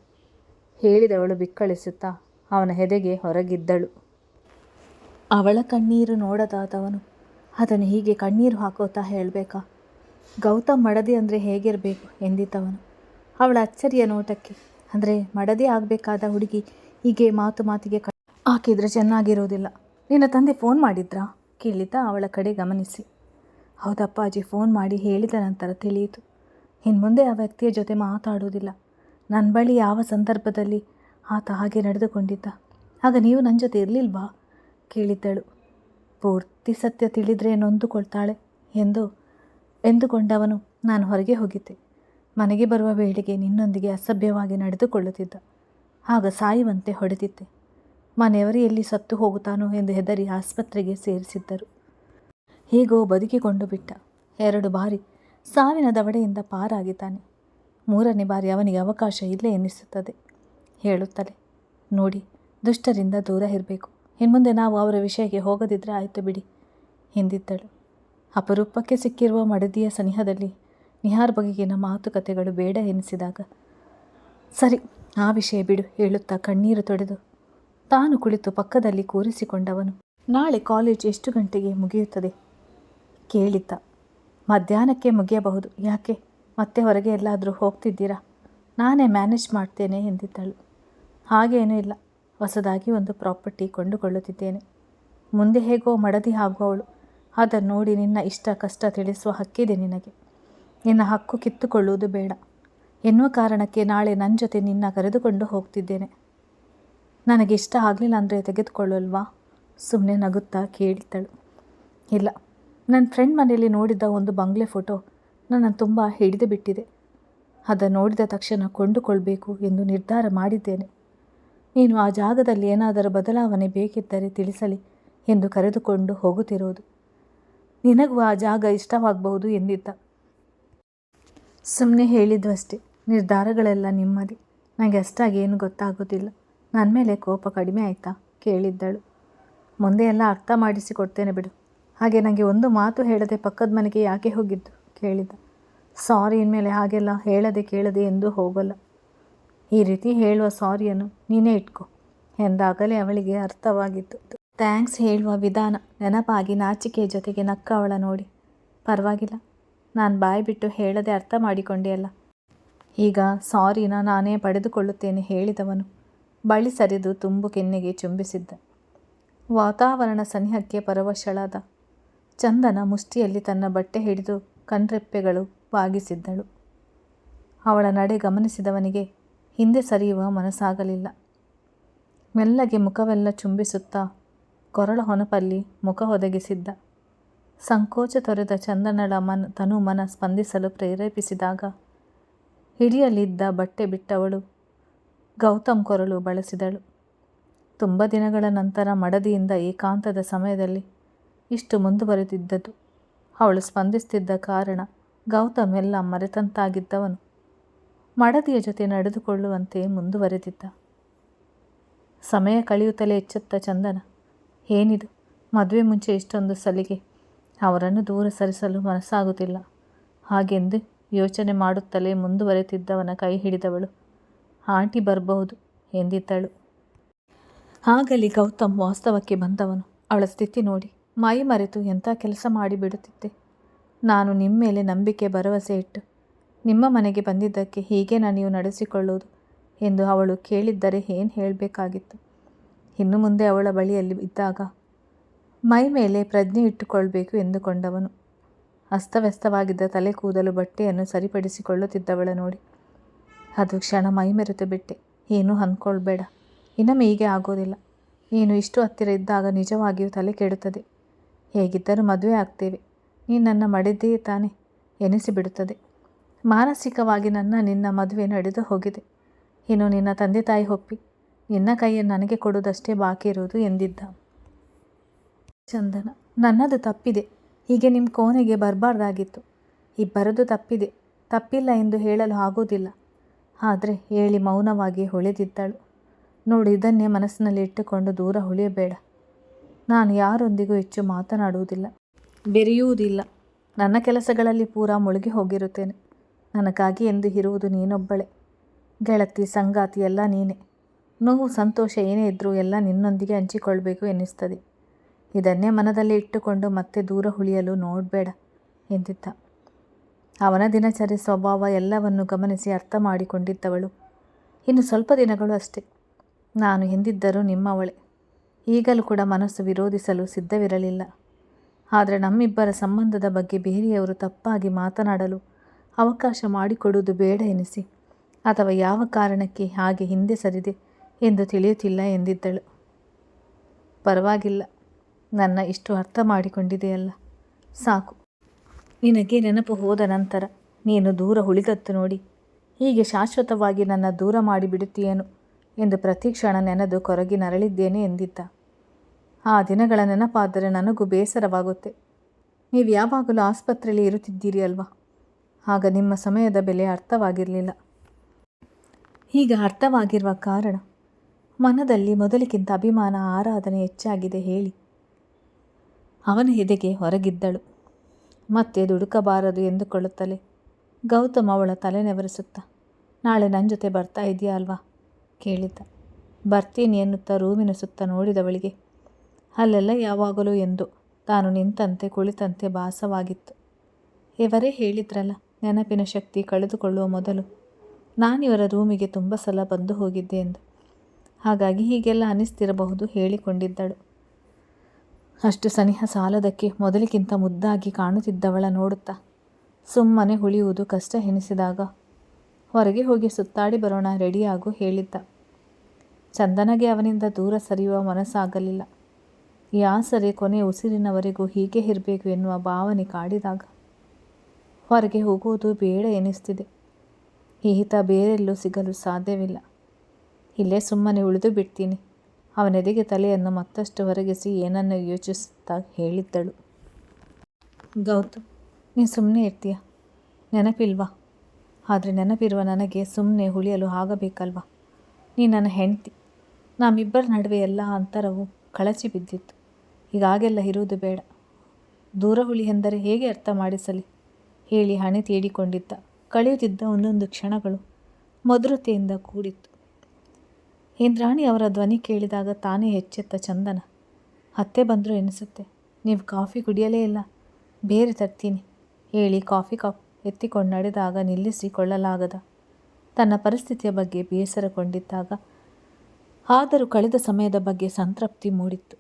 ಹೇಳಿದವಳು ಬಿಕ್ಕಳಿಸುತ್ತಾ ಅವನ ಎದೆಗೆ ಹೊರಗಿದ್ದಳು. ಅವಳ ಕಣ್ಣೀರು ನೋಡದಾದವನು ಅದನ್ನು ಹೀಗೆ ಕಣ್ಣೀರು ಹಾಕೋತಾ ಹೇಳಬೇಕಾ? ಗೌತಮ್ ಮಡದಿ ಅಂದರೆ ಹೇಗಿರಬೇಕು ಎಂದಿದ್ದವನು ಅವಳ ಅಚ್ಚರಿಯ ನೋಟಕ್ಕೆ, ಅಂದರೆ ಮಡದಿ ಆಗಬೇಕಾದ ಹುಡುಗಿ ಹೀಗೆ ಮಾತಿಗೆ ಹಾಕಿದರೆ ಚೆನ್ನಾಗಿರೋದಿಲ್ಲ. ನಿನ್ನ ತಂದೆ ಫೋನ್ ಮಾಡಿದ್ರಾ ಕೇಳಿದ ಅವಳ ಕಡೆ ಗಮನಿಸಿ. ಹೌದಪ್ಪಾಜಿ ಫೋನ್ ಮಾಡಿ ಹೇಳಿದ ನಂತರ ತಿಳಿಯಿತು. ಇನ್ನು ಮುಂದೆ ಆ ವ್ಯಕ್ತಿಯ ಜೊತೆ ಮಾತಾಡುವುದಿಲ್ಲ. ನನ್ನ ಬಳಿ ಯಾವ ಸಂದರ್ಭದಲ್ಲಿ ಆತ ಹಾಗೆ ನಡೆದುಕೊಂಡಿದ್ದ? ಆಗ ನೀವು ನನ್ನ ಜೊತೆ ಇರಲಿಲ್ವಾ ಕೇಳಿದ್ದಳು. ಪೂರ್ತಿ ಸತ್ಯ ತಿಳಿದರೆ ನೊಂದುಕೊಳ್ತಾಳೆ ಎಂದುಕೊಂಡವನು ನಾನು ಹೊರಗೆ ಹೋಗಿದ್ದೆ. ಮನೆಗೆ ಬರುವ ವೇಳೆಗೆ ನಿನ್ನೊಂದಿಗೆ ಅಸಭ್ಯವಾಗಿ ನಡೆದುಕೊಳ್ಳುತ್ತಿದ್ದ. ಆಗ ಸಾಯುವಂತೆ ಹೊಡೆದಿದ್ದೆ. ಮನೆಯವರು ಎಲ್ಲಿ ಸತ್ತು ಹೋಗುತ್ತಾನೋ ಎಂದು ಹೆದರಿ ಆಸ್ಪತ್ರೆಗೆ ಸೇರಿಸಿದ್ದರು. ಹೀಗೋ ಬದುಕಿಕೊಂಡು ಬಿಟ್ಟ. 2 ಬಾರಿ ಸಾವಿನ ದವಡೆಯಿಂದ ಪಾರಾಗಿದ್ದಾನೆ. 3ನೇ ಬಾರಿ ಅವನಿಗೆ ಅವಕಾಶ ಇಲ್ಲೇ ಎನ್ನಿಸುತ್ತದೆ ಹೇಳುತ್ತಲೇ, ನೋಡಿ, ದುಷ್ಟರಿಂದ ದೂರ ಇರಬೇಕು. ಇನ್ಮುಂದೆ ನಾವು ಅವರ ವಿಷಯಕ್ಕೆ ಹೋಗದಿದ್ದರೆ ಆಯಿತು ಬಿಡಿ ಎಂದಿದ್ದಳು. ಅಪರೂಪಕ್ಕೆ ಸಿಕ್ಕಿರುವ ಮಡದಿಯ ಸನಿಹದಲ್ಲಿ ನಿಹಾರ್ ಬಗೆಗಿನ ಮಾತುಕತೆಗಳು ಬೇಡ ಎನಿಸಿದಾಗ, ಸರಿ ಆ ವಿಷಯ ಬಿಡು ಹೇಳುತ್ತಾ ಕಣ್ಣೀರು ತೊಡೆದು ತಾನು ಕುಳಿತು ಪಕ್ಕದಲ್ಲಿ ಕೂರಿಸಿಕೊಂಡವನು, ನಾಳೆ ಕಾಲೇಜ್ ಎಷ್ಟು ಗಂಟೆಗೆ ಮುಗಿಯುತ್ತದೆ ಕೇಳಿದ್ದ. ಮಧ್ಯಾಹ್ನಕ್ಕೆ ಮುಗಿಯಬಹುದು. ಯಾಕೆ, ಮತ್ತೆ ಹೊರಗೆ ಎಲ್ಲಾದರೂ ಹೋಗ್ತಿದ್ದೀರಾ? ನಾನೇ ಮ್ಯಾನೇಜ್ ಮಾಡ್ತೇನೆ ಎಂದಿದ್ದಳು. ಹಾಗೇನೂ ಇಲ್ಲ, ಹೊಸದಾಗಿ ಒಂದು ಪ್ರಾಪರ್ಟಿ ಕೊಂಡುಕೊಳ್ಳುತ್ತಿದ್ದೇನೆ. ಮುಂದೆ ಹೇಗೋ ಮಡದಿ ಆಗುವವಳು. ಅದನ್ನು ನೋಡಿ ನಿನ್ನ ಇಷ್ಟ ಕಷ್ಟ ತಿಳಿಸುವ ಹಕ್ಕಿದೆ ನಿನಗೆ. ನಿನ್ನ ಹಕ್ಕು ಕಿತ್ತುಕೊಳ್ಳುವುದು ಬೇಡ ಎನ್ನುವ ಕಾರಣಕ್ಕೆ ನಾಳೆ ನನ್ನ ಜೊತೆ ನಿನ್ನ ಕರೆದುಕೊಂಡು ಹೋಗ್ತಿದ್ದೇನೆ. ನನಗೆ ಇಷ್ಟ ಆಗಲಿಲ್ಲ ಅಂದರೆ ತೆಗೆದುಕೊಳ್ಳಲ್ವಾ? ಸುಮ್ಮನೆ ನಗುತ್ತಾ ಕೇಳಿದ್ದಳು. ಇಲ್ಲ, ನನ್ನ ಫ್ರೆಂಡ್ ಮನೆಯಲ್ಲಿ ನೋಡಿದ್ದ ಒಂದು ಬಂಗ್ಲೆ ಫೋಟೋ ನನ್ನನ್ನು ತುಂಬ ಹಿಡಿದು ಬಿಟ್ಟಿದೆ. ಅದನ್ನು ನೋಡಿದ ತಕ್ಷಣ ಕೊಂಡುಕೊಳ್ಬೇಕು ಎಂದು ನಿರ್ಧಾರ ಮಾಡಿದ್ದೇನೆ. ನೀನು ಆ ಜಾಗದಲ್ಲಿ ಏನಾದರೂ ಬದಲಾವಣೆ ಬೇಕಿದ್ದರೆ ತಿಳಿಸಲಿ ಎಂದು ಕರೆದುಕೊಂಡು ಹೋಗುತ್ತಿರೋದು. ನಿನಗೂ ಆ ಜಾಗ ಇಷ್ಟವಾಗಬಹುದು ಎಂದಿದ್ದ. ಸುಮ್ಮನೆ ಹೇಳಿದ್ದು ಅಷ್ಟೇ. ನಿರ್ಧಾರಗಳೆಲ್ಲ ನಿಮ್ಮದೇ. ನನಗೆ ಅಷ್ಟಾಗಿ ಏನು ಗೊತ್ತಾಗೋದಿಲ್ಲ. ನನ್ನ ಮೇಲೆ ಕೋಪ ಕಡಿಮೆ ಆಯಿತಾ ಕೇಳಿದ್ದಳು. ಮುಂದೆ ಎಲ್ಲ ಅರ್ಥ ಮಾಡಿಸಿಕೊಡ್ತೇನೆ ಬಿಡು. ಹಾಗೆ ನನಗೆ ಒಂದು ಮಾತು ಹೇಳದೆ ಪಕ್ಕದ ಮನೆಗೆ ಯಾಕೆ ಹೋಗಿದ್ದು ಕೇಳಿದ್ದ. ಸಾರಿ, ಇನ್ಮೇಲೆ ಹಾಗೆಲ್ಲ ಹೇಳದೆ ಕೇಳದೆ ಎಂದೂ ಹೋಗಲ್ಲ. ಈ ರೀತಿ ಹೇಳುವ ಸಾರಿಯನ್ನು ನೀನೇ ಇಟ್ಕೊ ಎಂದಾಗಲೇ ಅವಳಿಗೆ ಅರ್ಥವಾಗಿತ್ತು. ಥ್ಯಾಂಕ್ಸ್ ಹೇಳುವ ವಿಧಾನ ನೆನಪಾಗಿ ನಾಚಿಕೆಯ ಜೊತೆಗೆ ನಕ್ಕ ಅವಳ ನೋಡಿ, ಪರವಾಗಿಲ್ಲ, ನಾನು ಬಾಯಿ ಬಿಟ್ಟು ಹೇಳದೆ ಅರ್ಥ ಮಾಡಿಕೊಂಡೆಯಲ್ಲ. ಈಗ ಸಾರಿನ ನಾನೇ ಪಡೆದುಕೊಳ್ಳುತ್ತೇನೆ ಹೇಳಿದವನು ಬಳಿ ಸರಿದು ತುಂಬು ಕೆನ್ನೆಗೆ ಚುಂಬಿಸಿದ್ದ. ವಾತಾವರಣ ಸನಿಹಕ್ಕೆ ಪರವಶಳಾದ ಚಂದನ ಮುಷ್ಟಿಯಲ್ಲಿ ತನ್ನ ಬಟ್ಟೆ ಹಿಡಿದು ಕಣ್ರೆಪ್ಪೆಗಳು ಬಾಗಿಸಿದ್ದಳು. ಅವಳ ನಡೆ ಗಮನಿಸಿದವನಿಗೆ ಹಿಂದೆ ಸರಿಯುವ ಮನಸ್ಸಾಗಲಿಲ್ಲ. ಮೆಲ್ಲಗೆ ಮುಖವೆಲ್ಲ ಚುಂಬಿಸುತ್ತಾ ಕೊರಳ ಹೊನಪಲ್ಲಿ ಮುಖ ಒದಗಿಸಿದ್ದ. ಸಂಕೋಚ ತೊರೆದ ಚಂದನಳ ತನು ಮನ ಸ್ಪಂದಿಸಲು ಪ್ರೇರೇಪಿಸಿದಾಗ ಹಿಡಿಯಲಿದ್ದ ಬಟ್ಟೆ ಬಿಟ್ಟವಳು ಗೌತಮ್ ಕೊರಳು ಬಳಸಿದಳು. ತುಂಬ ದಿನಗಳ ನಂತರ ಮಡದಿಯಿಂದ ಏಕಾಂತದ ಸಮಯದಲ್ಲಿ ಇಷ್ಟು ಮುಂದುವರೆದಿದ್ದದ್ದು. ಅವಳು ಸ್ಪಂದಿಸುತ್ತಿದ್ದ ಕಾರಣ ಗೌತಮ್ ಎಲ್ಲ ಮರೆತಂತಾಗಿದ್ದವನು ಮಡದಿಯ ಜೊತೆ ನಡೆದುಕೊಳ್ಳುವಂತೆ ಮುಂದುವರೆದಿದ್ದ. ಸಮಯ ಕಳೆಯುತ್ತಲೇ ಎಚ್ಚೆತ್ತ ಚಂದನ, ಏನಿದು ಮದುವೆ ಮುಂಚೆ ಇಷ್ಟೊಂದು ಸಲಿಗೆ? ಅವರನ್ನು ದೂರ ಸರಿಸಲು ಮನಸ್ಸಾಗುತ್ತಿಲ್ಲ ಹಾಗೆಂದು ಯೋಚನೆ ಮಾಡುತ್ತಲೇ ಮುಂದುವರೆತಿದ್ದವನ ಕೈ ಹಿಡಿದವಳು, ಆಂಟಿ ಬರಬಹುದು ಎಂದಿದ್ದಳು. ಆಗಲಿ ಗೌತಮ್ ವಾಸ್ತವಕ್ಕೆ ಬಂದವನು. ಅವಳ ಸ್ಥಿತಿ ನೋಡಿ ಮೈ ಮರೆತು ಎಂಥ ಕೆಲಸ ಮಾಡಿಬಿಡುತ್ತಿದ್ದೆ. ನಾನು ನಿಮ್ಮ ಮೇಲೆ ನಂಬಿಕೆ ಭರವಸೆ ಇಟ್ಟು ನಿಮ್ಮ ಮನೆಗೆ ಬಂದಿದ್ದಕ್ಕೆ ಹೀಗೇನಾ ನೀವು ನಡೆಸಿಕೊಳ್ಳುವುದು ಎಂದು ಅವಳು ಕೇಳಿದ್ದರೆ ಏನು ಹೇಳಬೇಕಾಗಿತ್ತು. ಇನ್ನು ಮುಂದೆ ಅವಳ ಬಳಿಯಲ್ಲಿ ಇದ್ದಾಗ ಮೈ ಮೇಲೆ ಪ್ರಜ್ಞೆ ಇಟ್ಟುಕೊಳ್ಬೇಕು ಎಂದುಕೊಂಡವನು ಅಸ್ತವ್ಯಸ್ತವಾಗಿದ್ದ ತಲೆ ಕೂದಲು ಬಟ್ಟೆಯನ್ನು ಸರಿಪಡಿಸಿಕೊಳ್ಳುತ್ತಿದ್ದವಳ ನೋಡಿ ಅದು ಕ್ಷಣ ಮೈಮೆರೆತು ಬಿಟ್ಟೆ. ಏನೂ ಅಂದ್ಕೊಳ್ಬೇಡ, ಇನ್ನೊಮ್ಮೆ ಹೀಗೆ ಆಗೋದಿಲ್ಲ. ನೀನು ಇಷ್ಟು ಹತ್ತಿರ ಇದ್ದಾಗ ನಿಜವಾಗಿಯೂ ತಲೆ ಕೆಡುತ್ತದೆ. ಹೇಗಿದ್ದರೂ ಮದುವೆ ಆಗ್ತೇವೆ, ನೀನು ನನ್ನ ಮಡಿದೇ ತಾನೆ ಎನಿಸಿಬಿಡುತ್ತದೆ. ಮಾನಸಿಕವಾಗಿ ನಿನ್ನ ಮದುವೆ ನಡೆದು ಹೋಗಿದೆ. ಇನ್ನು ನಿನ್ನ ತಂದೆ ತಾಯಿ ಒಪ್ಪಿ ನಿನ್ನ ಕೈಯನ್ನು ನನಗೆ ಕೊಡುವುದಷ್ಟೇ ಬಾಕಿ ಇರುವುದು ಎಂದಿದ್ದ. ಚಂದನ, ನನ್ನದು ತಪ್ಪಿದೆ, ಹೀಗೆ ನಿಮ್ಮ ಕೋಣೆಗೆ ಬರಬಾರ್ದಾಗಿತ್ತು. ಇಬ್ಬರದು ತಪ್ಪಿದೆ, ತಪ್ಪಿಲ್ಲ ಎಂದು ಹೇಳಲು ಆಗೋದಿಲ್ಲ. ಆದರೆ ಹೇಳಿ ಮೌನವಾಗಿ ಉಳಿದಿದ್ದಳು. ನೋಡು, ಇದನ್ನೇ ಮನಸ್ಸಿನಲ್ಲಿ ಇಟ್ಟುಕೊಂಡು ದೂರ ಉಳಿಯಬೇಡ. ನಾನು ಯಾರೊಂದಿಗೂ ಹೆಚ್ಚು ಮಾತನಾಡುವುದಿಲ್ಲ, ಬೆರೆಯುವುದಿಲ್ಲ. ನನ್ನ ಕೆಲಸಗಳಲ್ಲಿ ಪೂರ ಮುಳುಗಿ ಹೋಗಿರುತ್ತೇನೆ. ನನಗಾಗಿ ಎಂದು ಇರುವುದು ನೀನೊಬ್ಬಳೆ. ಗೆಳತಿ, ಸಂಗಾತಿ ಎಲ್ಲ ನೀನೇ. ನೋವು ಸಂತೋಷ ಏನೇ ಇದ್ದರೂ ಎಲ್ಲ ನಿನ್ನೊಂದಿಗೆ ಹಂಚಿಕೊಳ್ಬೇಕು ಎನ್ನಿಸ್ತದೆ. ಇದನ್ನೇ ಮನದಲ್ಲಿ ಇಟ್ಟುಕೊಂಡು ಮತ್ತೆ ದೂರ ಉಳಿಯಲು ನೋಡಬೇಡ ಎಂದಿದ್ದ. ಅವನ ದಿನಚರಿ ಸ್ವಭಾವ ಎಲ್ಲವನ್ನು ಗಮನಿಸಿ ಅರ್ಥ ಮಾಡಿಕೊಂಡಿದ್ದವಳು, ಇನ್ನು ಸ್ವಲ್ಪ ದಿನಗಳು ಅಷ್ಟೇ, ನಾನು ಎಂದಿದ್ದರೂ ನಿಮ್ಮವಳೆ. ಈಗಲೂ ಕೂಡ ಮನಸ್ಸು ವಿರೋಧಿಸಲು ಸಿದ್ಧವಿರಲಿಲ್ಲ. ಆದರೆ ನಮ್ಮಿಬ್ಬರ ಸಂಬಂಧದ ಬಗ್ಗೆ ಬೇರೆಯವರು ತಪ್ಪಾಗಿ ಮಾತನಾಡಲು ಅವಕಾಶ ಮಾಡಿಕೊಡುವುದು ಬೇಡ ಎನಿಸಿ, ಅಥವಾ ಯಾವ ಕಾರಣಕ್ಕೆ ಹಾಗೆ ಹಿಂದೆ ಸರಿದೆ ಎಂದು ತಿಳಿಯುತ್ತಿಲ್ಲ ಎಂದಿದ್ದಳು. ಪರವಾಗಿಲ್ಲ, ನನ್ನ ಇಷ್ಟು ಅರ್ಥ ಮಾಡಿಕೊಂಡಿದೆಯಲ್ಲ ಸಾಕು. ನಿನಗೆ ನೆನಪು ಹೋದ ನಂತರ ನೀನು ದೂರ ಉಳಿದದ್ದು ನೋಡಿ ಹೀಗೆ ಶಾಶ್ವತವಾಗಿ ನನ್ನ ದೂರ ಮಾಡಿಬಿಡುತ್ತೀಯೇನು ಎಂದು ಪ್ರತಿಕ್ಷಣ ನೆನೆದು ಕೊರಗಿ ನರಳಿದ್ದೇನೆ ಎಂದಿದ್ದ. ಆ ದಿನಗಳ ನೆನಪಾದರೆ ನನಗೂ ಬೇಸರವಾಗುತ್ತೆ. ನೀವು ಯಾವಾಗಲೂ ಆಸ್ಪತ್ರೆಯಲ್ಲಿ ಇರುತ್ತಿದ್ದೀರಿ ಅಲ್ವಾ? ಆಗ ನಿಮ್ಮ ಸಮಯದ ಬೆಲೆ ಅರ್ಥವಾಗಿರಲಿಲ್ಲ. ಈಗ ಅರ್ಥವಾಗಿರುವ ಕಾರಣ ಮನದಲ್ಲಿ ಮೊದಲಿಗಿಂತ ಅಭಿಮಾನ, ಆರಾಧನೆ ಹೆಚ್ಚಾಗಿದೆ ಹೇಳಿ ಅವನ ಎದೆಗೆ ಹೊರಗಿದ್ದಳು. ಮತ್ತೆ ದುಡುಕಬಾರದು ಎಂದುಕೊಳ್ಳುತ್ತಲೇ ಗೌತಮ್ ಅವಳ ತಲೆನೆವರಿಸುತ್ತಾ, ನಾಳೆ ನನ್ನ ಜೊತೆ ಬರ್ತಾ ಇದೆಯಾ ಅಲ್ವಾ ಕೇಳಿದ್ದ. ಬರ್ತೀನಿ ಎನ್ನುತ್ತಾ ರೂಮಿನ ಸುತ್ತ ನೋಡಿದವಳಿಗೆ ಅಲ್ಲೆಲ್ಲ ಯಾವಾಗಲೂ ಎಂದು ತಾನು ನಿಂತಂತೆ ಕುಳಿತಂತೆ ಭಾಸವಾಗಿತ್ತು. ಇವರೇ ಹೇಳಿದ್ರಲ್ಲ, ನೆನಪಿನ ಶಕ್ತಿ ಕಳೆದುಕೊಳ್ಳುವ ಮೊದಲು ನಾನಿವರ ರೂಮಿಗೆ ತುಂಬ ಸಲ ಬಂದು ಹೋಗಿದ್ದೆ ಎಂದು. ಹಾಗಾಗಿ ಹೀಗೆಲ್ಲ ಅನಿಸ್ತಿರಬಹುದು ಹೇಳಿಕೊಂಡಿದ್ದಳು. ಅಷ್ಟು ಸನಿಹ ಸಾಲದಕ್ಕೆ ಮೊದಲಿಗಿಂತ ಮುದ್ದಾಗಿ ಕಾಣುತ್ತಿದ್ದವಳ ನೋಡುತ್ತಾ ಸುಮ್ಮನೆ ಉಳಿಯುವುದು ಕಷ್ಟ ಎನಿಸಿದಾಗ ಹೊರಗೆ ಹೋಗಿ ಸುತ್ತಾಡಿ ಬರೋಣ, ರೆಡಿಯಾಗು ಹೇಳಿದ್ದ. ಚಂದನಗೆ ಅವನಿಂದ ದೂರ ಸರಿಯುವ ಮನಸ್ಸಾಗಲಿಲ್ಲ. ಈ ಆಸರೆ ಕೊನೆ ಉಸಿರಿನವರೆಗೂ ಹೀಗೆ ಇರಬೇಕು ಎನ್ನುವ ಭಾವನೆ ಕಾಡಿದಾಗ ಹೊರಗೆ ಹೋಗುವುದು ಬೇಡ ಎನಿಸ್ತಿದೆ. ಈ ಹಿತ ಬೇರೆಲ್ಲೂ ಸಿಗಲು ಸಾಧ್ಯವಿಲ್ಲ. ಇಲ್ಲೇ ಸುಮ್ಮನೆ ಉಳಿದು ಬಿಡ್ತೀನಿ, ಅವನೆದೆಗೆ ತಲೆಯನ್ನು ಮತ್ತಷ್ಟು ಹೊರಗಿಸಿ ಏನನ್ನು ಯೋಚಿಸುತ್ತಾ ಹೇಳಿದ್ದಳು. ಗೌತಮ್, ನೀನು ಸುಮ್ಮನೆ ಇರ್ತೀಯ? ನೆನಪಿಲ್ವಾ? ಆದರೆ ನೆನಪಿರುವ ನನಗೆ ಸುಮ್ಮನೆ ಉಳಿಯಲು ಆಗಬೇಕಲ್ವಾ? ನೀ ನನ್ನ ಹೆಂಡತಿ. ನಮ್ಮಿಬ್ಬರ ನಡುವೆ ಎಲ್ಲ ಅಂತರವು ಕಳಚಿ ಬಿದ್ದಿತ್ತು. ಹೀಗಾಗೆಲ್ಲ ಇರುವುದು ಬೇಡ. ದೂರ ಉಳಿ ಎಂದರೆ ಹೇಗೆ ಅರ್ಥ ಮಾಡಿಸಲಿ ಹೇಳಿ ಹಣೆ ತೀಡಿಕೊಂಡಿದ್ದ. ಕಳೆಯುತ್ತಿದ್ದ ಒಂದೊಂದು ಕ್ಷಣಗಳು ಮಧುರತೆಯಿಂದ ಕೂಡಿತ್ತು. ಇಂದ್ರಾಣಿ ಅವರ ಧ್ವನಿ ಕೇಳಿದಾಗ ತಾನೇ ಎಚ್ಚೆತ್ತ ಚಂದನ. ಅತ್ತೆ ಬಂದರು ಎನಿಸುತ್ತೆ, ನೀವು ಕಾಫಿ ಕುಡಿಯಲೇ ಇಲ್ಲ, ಬೇರೆ ತರ್ತೀನಿ ಹೇಳಿ ಕಾಫಿ ಕಪ್ ಎತ್ತಿಕೊಂಡು ನಡೆದಾಗ ನಿಲ್ಲಿಸಿಕೊಳ್ಳಲಾಗದ ತನ್ನ ಪರಿಸ್ಥಿತಿಯ ಬಗ್ಗೆ ಬೇಸರಗೊಂಡಿದ್ದಾಗ ಆದರೂ ಕಳೆದ ಸಮಯದ ಬಗ್ಗೆ ಸಂತೃಪ್ತಿ ಮೂಡಿತ್ತು.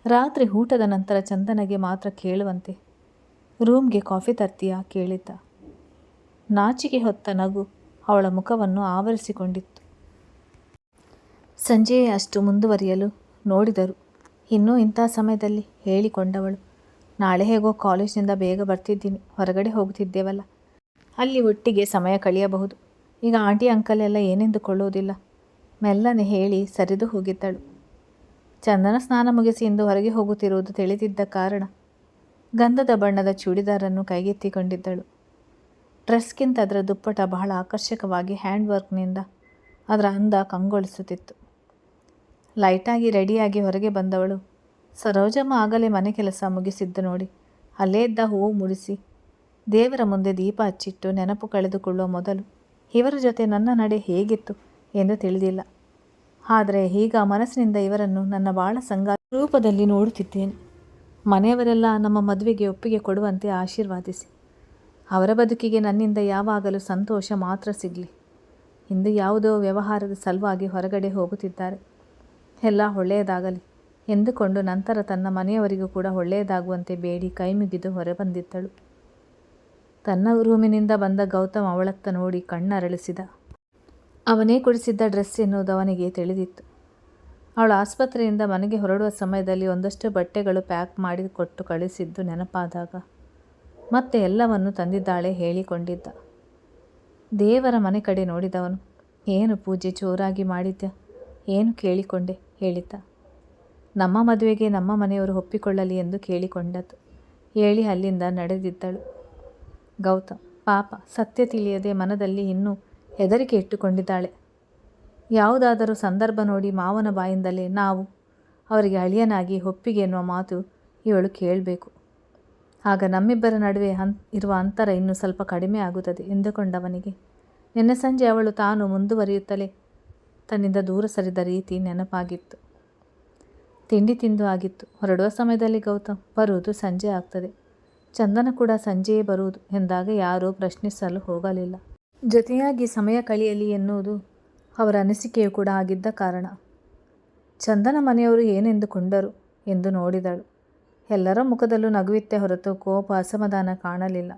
ರಾತ್ರಿ ಊಟದ ನಂತರ ಚಂದನಗೆ ಮಾತ್ರ ಕೇಳುವಂತೆ, ರೂಮ್ಗೆ ಕಾಫಿ ತರ್ತೀಯಾ ಕೇಳಿದ್ದ. ನಾಚಿಕೆ ಹೊತ್ತ ನಗು ಅವಳ ಮುಖವನ್ನು ಆವರಿಸಿಕೊಂಡಿತ್ತು. ಸಂಜೆಯೇ ಅಷ್ಟು ಮುಂದುವರಿಯಲು ನೋಡಿದರು. ಇನ್ನೂ ಇಂಥ ಸಮಯದಲ್ಲಿ ಹೇಳಿಕೊಂಡವಳು, ನಾಳೆ ಹೇಗೋ ಕಾಲೇಜಿನಿಂದ ಬೇಗ ಬರ್ತಿದ್ದೀನಿ, ಹೊರಗಡೆ ಹೋಗ್ತಿದ್ದೇವಲ್ಲ, ಅಲ್ಲಿ ಒಟ್ಟಿಗೆ ಸಮಯ ಕಳೆಯಬಹುದು. ಈಗ ಆಂಟಿ ಅಂಕಲ್ ಎಲ್ಲ ಏನೆಂದುಕೊಳ್ಳುವುದಿಲ್ಲ ಮೆಲ್ಲನೆ ಹೇಳಿ ಸರಿದು ಹೋಗಿದ್ದಳು. ಚಂದನ ಸ್ನಾನ ಮುಗಿಸಿ ಇಂದು ಹೊರಗೆ ಹೋಗುತ್ತಿರುವುದು ತಿಳಿದಿದ್ದ ಕಾರಣ ಗಂಧದ ಬಣ್ಣದ ಚೂಡಿದಾರನ್ನು ಕೈಗೆತ್ತಿಕೊಂಡಿದ್ದಳು. ಡ್ರೆಸ್ಗಿಂತ ಅದರ ದುಪ್ಪಟ ಬಹಳ ಆಕರ್ಷಕವಾಗಿ ಹ್ಯಾಂಡ್ ವರ್ಕ್ನಿಂದ ಅದರ ಅಂದ ಕಂಗೊಳಿಸುತ್ತಿತ್ತು. ಲೈಟಾಗಿ ರೆಡಿಯಾಗಿ ಹೊರಗೆ ಬಂದವಳು ಸರೋಜಮ್ಮ ಆಗಲೇ ಮನೆ ಕೆಲಸ ಮುಗಿಸಿದ್ದು ನೋಡಿ ಅಲ್ಲೇ ಇದ್ದ ಹೂವು ಮುಡಿಸಿ ದೇವರ ಮುಂದೆ ದೀಪ ಹಚ್ಚಿಟ್ಟು ನೆನಪು ಕಳೆದುಕೊಳ್ಳುವ ಮೊದಲು ಇವರ ಜೊತೆ ನನ್ನ ನಡೆ ಹೇಗಿತ್ತು ಎಂದು ತಿಳಿದಿಲ್ಲ. ಆದರೆ ಈಗ ಮನಸ್ಸಿನಿಂದ ಇವರನ್ನು ನನ್ನ ಬಾಳ ಸಂಗಾತಿ ರೂಪದಲ್ಲಿ ನೋಡುತ್ತಿದ್ದೇನೆ. ಮನೆಯವರೆಲ್ಲ ನಮ್ಮ ಮದುವೆಗೆ ಒಪ್ಪಿಗೆ ಕೊಡುವಂತೆ ಆಶೀರ್ವಾದಿಸಿ. ಅವರ ಬದುಕಿಗೆ ನನ್ನಿಂದ ಯಾವಾಗಲೂ ಸಂತೋಷ ಮಾತ್ರ ಸಿಗಲಿ. ಇಂದು ಯಾವುದೋ ವ್ಯವಹಾರದ ಸಲುವಾಗಿ ಹೊರಗಡೆ ಹೋಗುತ್ತಿದ್ದಾರೆ. ಎಲ್ಲ ಒಳ್ಳೆಯದಾಗಲಿ ಎಂದುಕೊಂಡು ನಂತರ ತನ್ನ ಮನೆಯವರಿಗೂ ಕೂಡ ಒಳ್ಳೆಯದಾಗುವಂತೆ ಬೇಡಿ ಕೈಮುಗಿದು ಹೊರಬಂದಿದ್ದಳು. ತನ್ನ ರೂಮಿನಿಂದ ಬಂದ ಗೌತಮ್ ಅವಳತ್ತ ನೋಡಿ ಕಣ್ಣರಳಿಸಿದ. ಅವನೇ ಕೊಡಿಸಿದ್ದ ಡ್ರೆಸ್ ಎನ್ನುವುದು ಅವನಿಗೆ ತಿಳಿದಿತ್ತು. ಅವಳು ಆಸ್ಪತ್ರೆಯಿಂದ ಮನೆಗೆ ಹೊರಡುವ ಸಮಯದಲ್ಲಿ ಒಂದಷ್ಟು ಬಟ್ಟೆಗಳು ಪ್ಯಾಕ್ ಮಾಡಿ ಕೊಟ್ಟು ಕಳಿಸಿದ್ದು ನೆನಪಾದಾಗ ಮತ್ತೆ ಎಲ್ಲವನ್ನು ತಂದಿದ್ದಾಳೆ ಹೇಳಿಕೊಂಡಿದ್ದ. ದೇವರ ಮನೆ ಕಡೆ ನೋಡಿದವನು, ಏನು ಪೂಜೆ ಜೋರಾಗಿ ಮಾಡಿದ್ಯಾ, ಏನು ಕೇಳಿಕೊಂಡೆ ಹೇಳಿದ್ದ. ನಮ್ಮ ಮದುವೆಗೆ ನಮ್ಮ ಮನೆಯವರು ಒಪ್ಪಿಕೊಳ್ಳಲಿ ಎಂದು ಕೇಳಿಕೊಂಡದ್ದು ಹೇಳಿ ಅಲ್ಲಿಂದ ನಡೆದಿದ್ದಳು. ಗೌತಮ್ ಪಾಪ ಸತ್ಯ ತಿಳಿಯದೆ ಮನದಲ್ಲಿ ಇನ್ನೂ ಹೆದರಿಕೆ ಇಟ್ಟುಕೊಂಡಿದ್ದಾಳೆ. ಯಾವುದಾದರೂ ಸಂದರ್ಭ ನೋಡಿ ಮಾವನ ಬಾಯಿಂದಲೇ ನಾವು ಅವರಿಗೆ ಅಳಿಯನಾಗಿ ಒಪ್ಪಿಗೆ ಎನ್ನುವ ಮಾತು ಇವಳು ಕೇಳಬೇಕು. ಆಗ ನಮ್ಮಿಬ್ಬರ ನಡುವೆ ಇರುವ ಅಂತರ ಇನ್ನೂ ಸ್ವಲ್ಪ ಕಡಿಮೆ ಆಗುತ್ತದೆ ಎಂದುಕೊಂಡವನಿಗೆ ನಿನ್ನೆ ಸಂಜೆ ಅವಳು ತಾನು ಮುಂದುವರಿಯುತ್ತಲೇ ತನ್ನಿಂದ ದೂರ ಸರಿದ ರೀತಿ ನೆನಪಾಗಿತ್ತು. ತಿಂಡಿ ತಿಂದು ಆಗಿತ್ತು. ಹೊರಡುವ ಸಮಯದಲ್ಲಿ ಗೌತಮ್ ಬರುವುದು ಸಂಜೆ ಆಗ್ತದೆ, ಚಂದನ ಕೂಡ ಸಂಜೆಯೇ ಬರುವುದು ಎಂದಾಗ ಯಾರೂ ಪ್ರಶ್ನಿಸಲು ಹೋಗಲಿಲ್ಲ. ಜೊತೆಯಾಗಿ ಸಮಯ ಕಳೆಯಲಿ ಎನ್ನುವುದು ಅವರ ಅನಿಸಿಕೆಯೂ ಕೂಡ ಆಗಿದ್ದ ಕಾರಣ ಚಂದನ ಮನೆಯವರು ಏನೆಂದುಕೊಂಡರು ಎಂದು ನೋಡಿದಳು. ಎಲ್ಲರ ಮುಖದಲ್ಲೂ ನಗುವಿತ್ತೆ ಹೊರತು ಕೋಪ ಅಸಮಾಧಾನ ಕಾಣಲಿಲ್ಲ.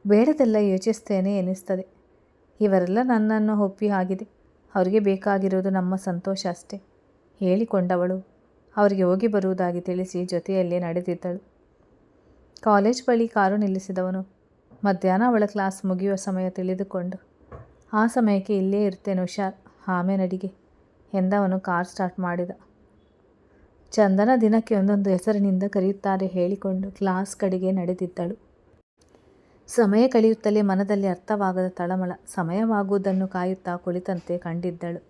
ಬೇಡದೆಲ್ಲ ಯೋಚಿಸ್ತೇನೆ ಎನಿಸ್ತದೆ. ಇವರೆಲ್ಲ ನನ್ನನ್ನು ಒಪ್ಪಿ ಆಗಿದೆ. ಅವರಿಗೆ ಬೇಕಾಗಿರುವುದು ನಮ್ಮ ಸಂತೋಷ ಅಷ್ಟೇ ಹೇಳಿಕೊಂಡವಳು ಅವರಿಗೆ ಹೋಗಿ ಬರುವುದಾಗಿ ತಿಳಿಸಿ ಜೊತೆಯಲ್ಲೇ ನಡೆದಿದ್ದಳು. ಕಾಲೇಜ್ ಬಳಿ ಕಾರು ನಿಲ್ಲಿಸಿದವನು ಮಧ್ಯಾಹ್ನ ಅವಳ ಕ್ಲಾಸ್ ಮುಗಿಯುವ ಸಮಯ ತಿಳಿದುಕೊಂಡು, ಆ ಸಮಯಕ್ಕೆ ಇಲ್ಲೇ ಇರ್ತೇನೆ ಹುಷಾರ್, ಆಮೆ ನಡಿಗೆ ಎಂದವನು ಕಾರ್ ಸ್ಟಾರ್ಟ್ ಮಾಡಿದ. ಚಂದನ ದಿನಕ್ಕೆ ಒಂದೊಂದು ಹೆಸರಿನಿಂದ ಕರೆಯುತ್ತಾರೆ ಹೇಳಿಕೊಂಡು ಕ್ಲಾಸ್ ಕಡೆಗೆ ನಡೆದಿದ್ದಳು. ಸಮಯ ಕಳೆಯುತ್ತಲೇ ಮನದಲ್ಲಿ ಅರ್ಥವಾಗದ ತಳಮಳ, ಸಮಯವಾಗುವುದನ್ನು ಕಾಯುತ್ತಾ ಕುಳಿತಂತೆ ಕಂಡಿದ್ದಳು.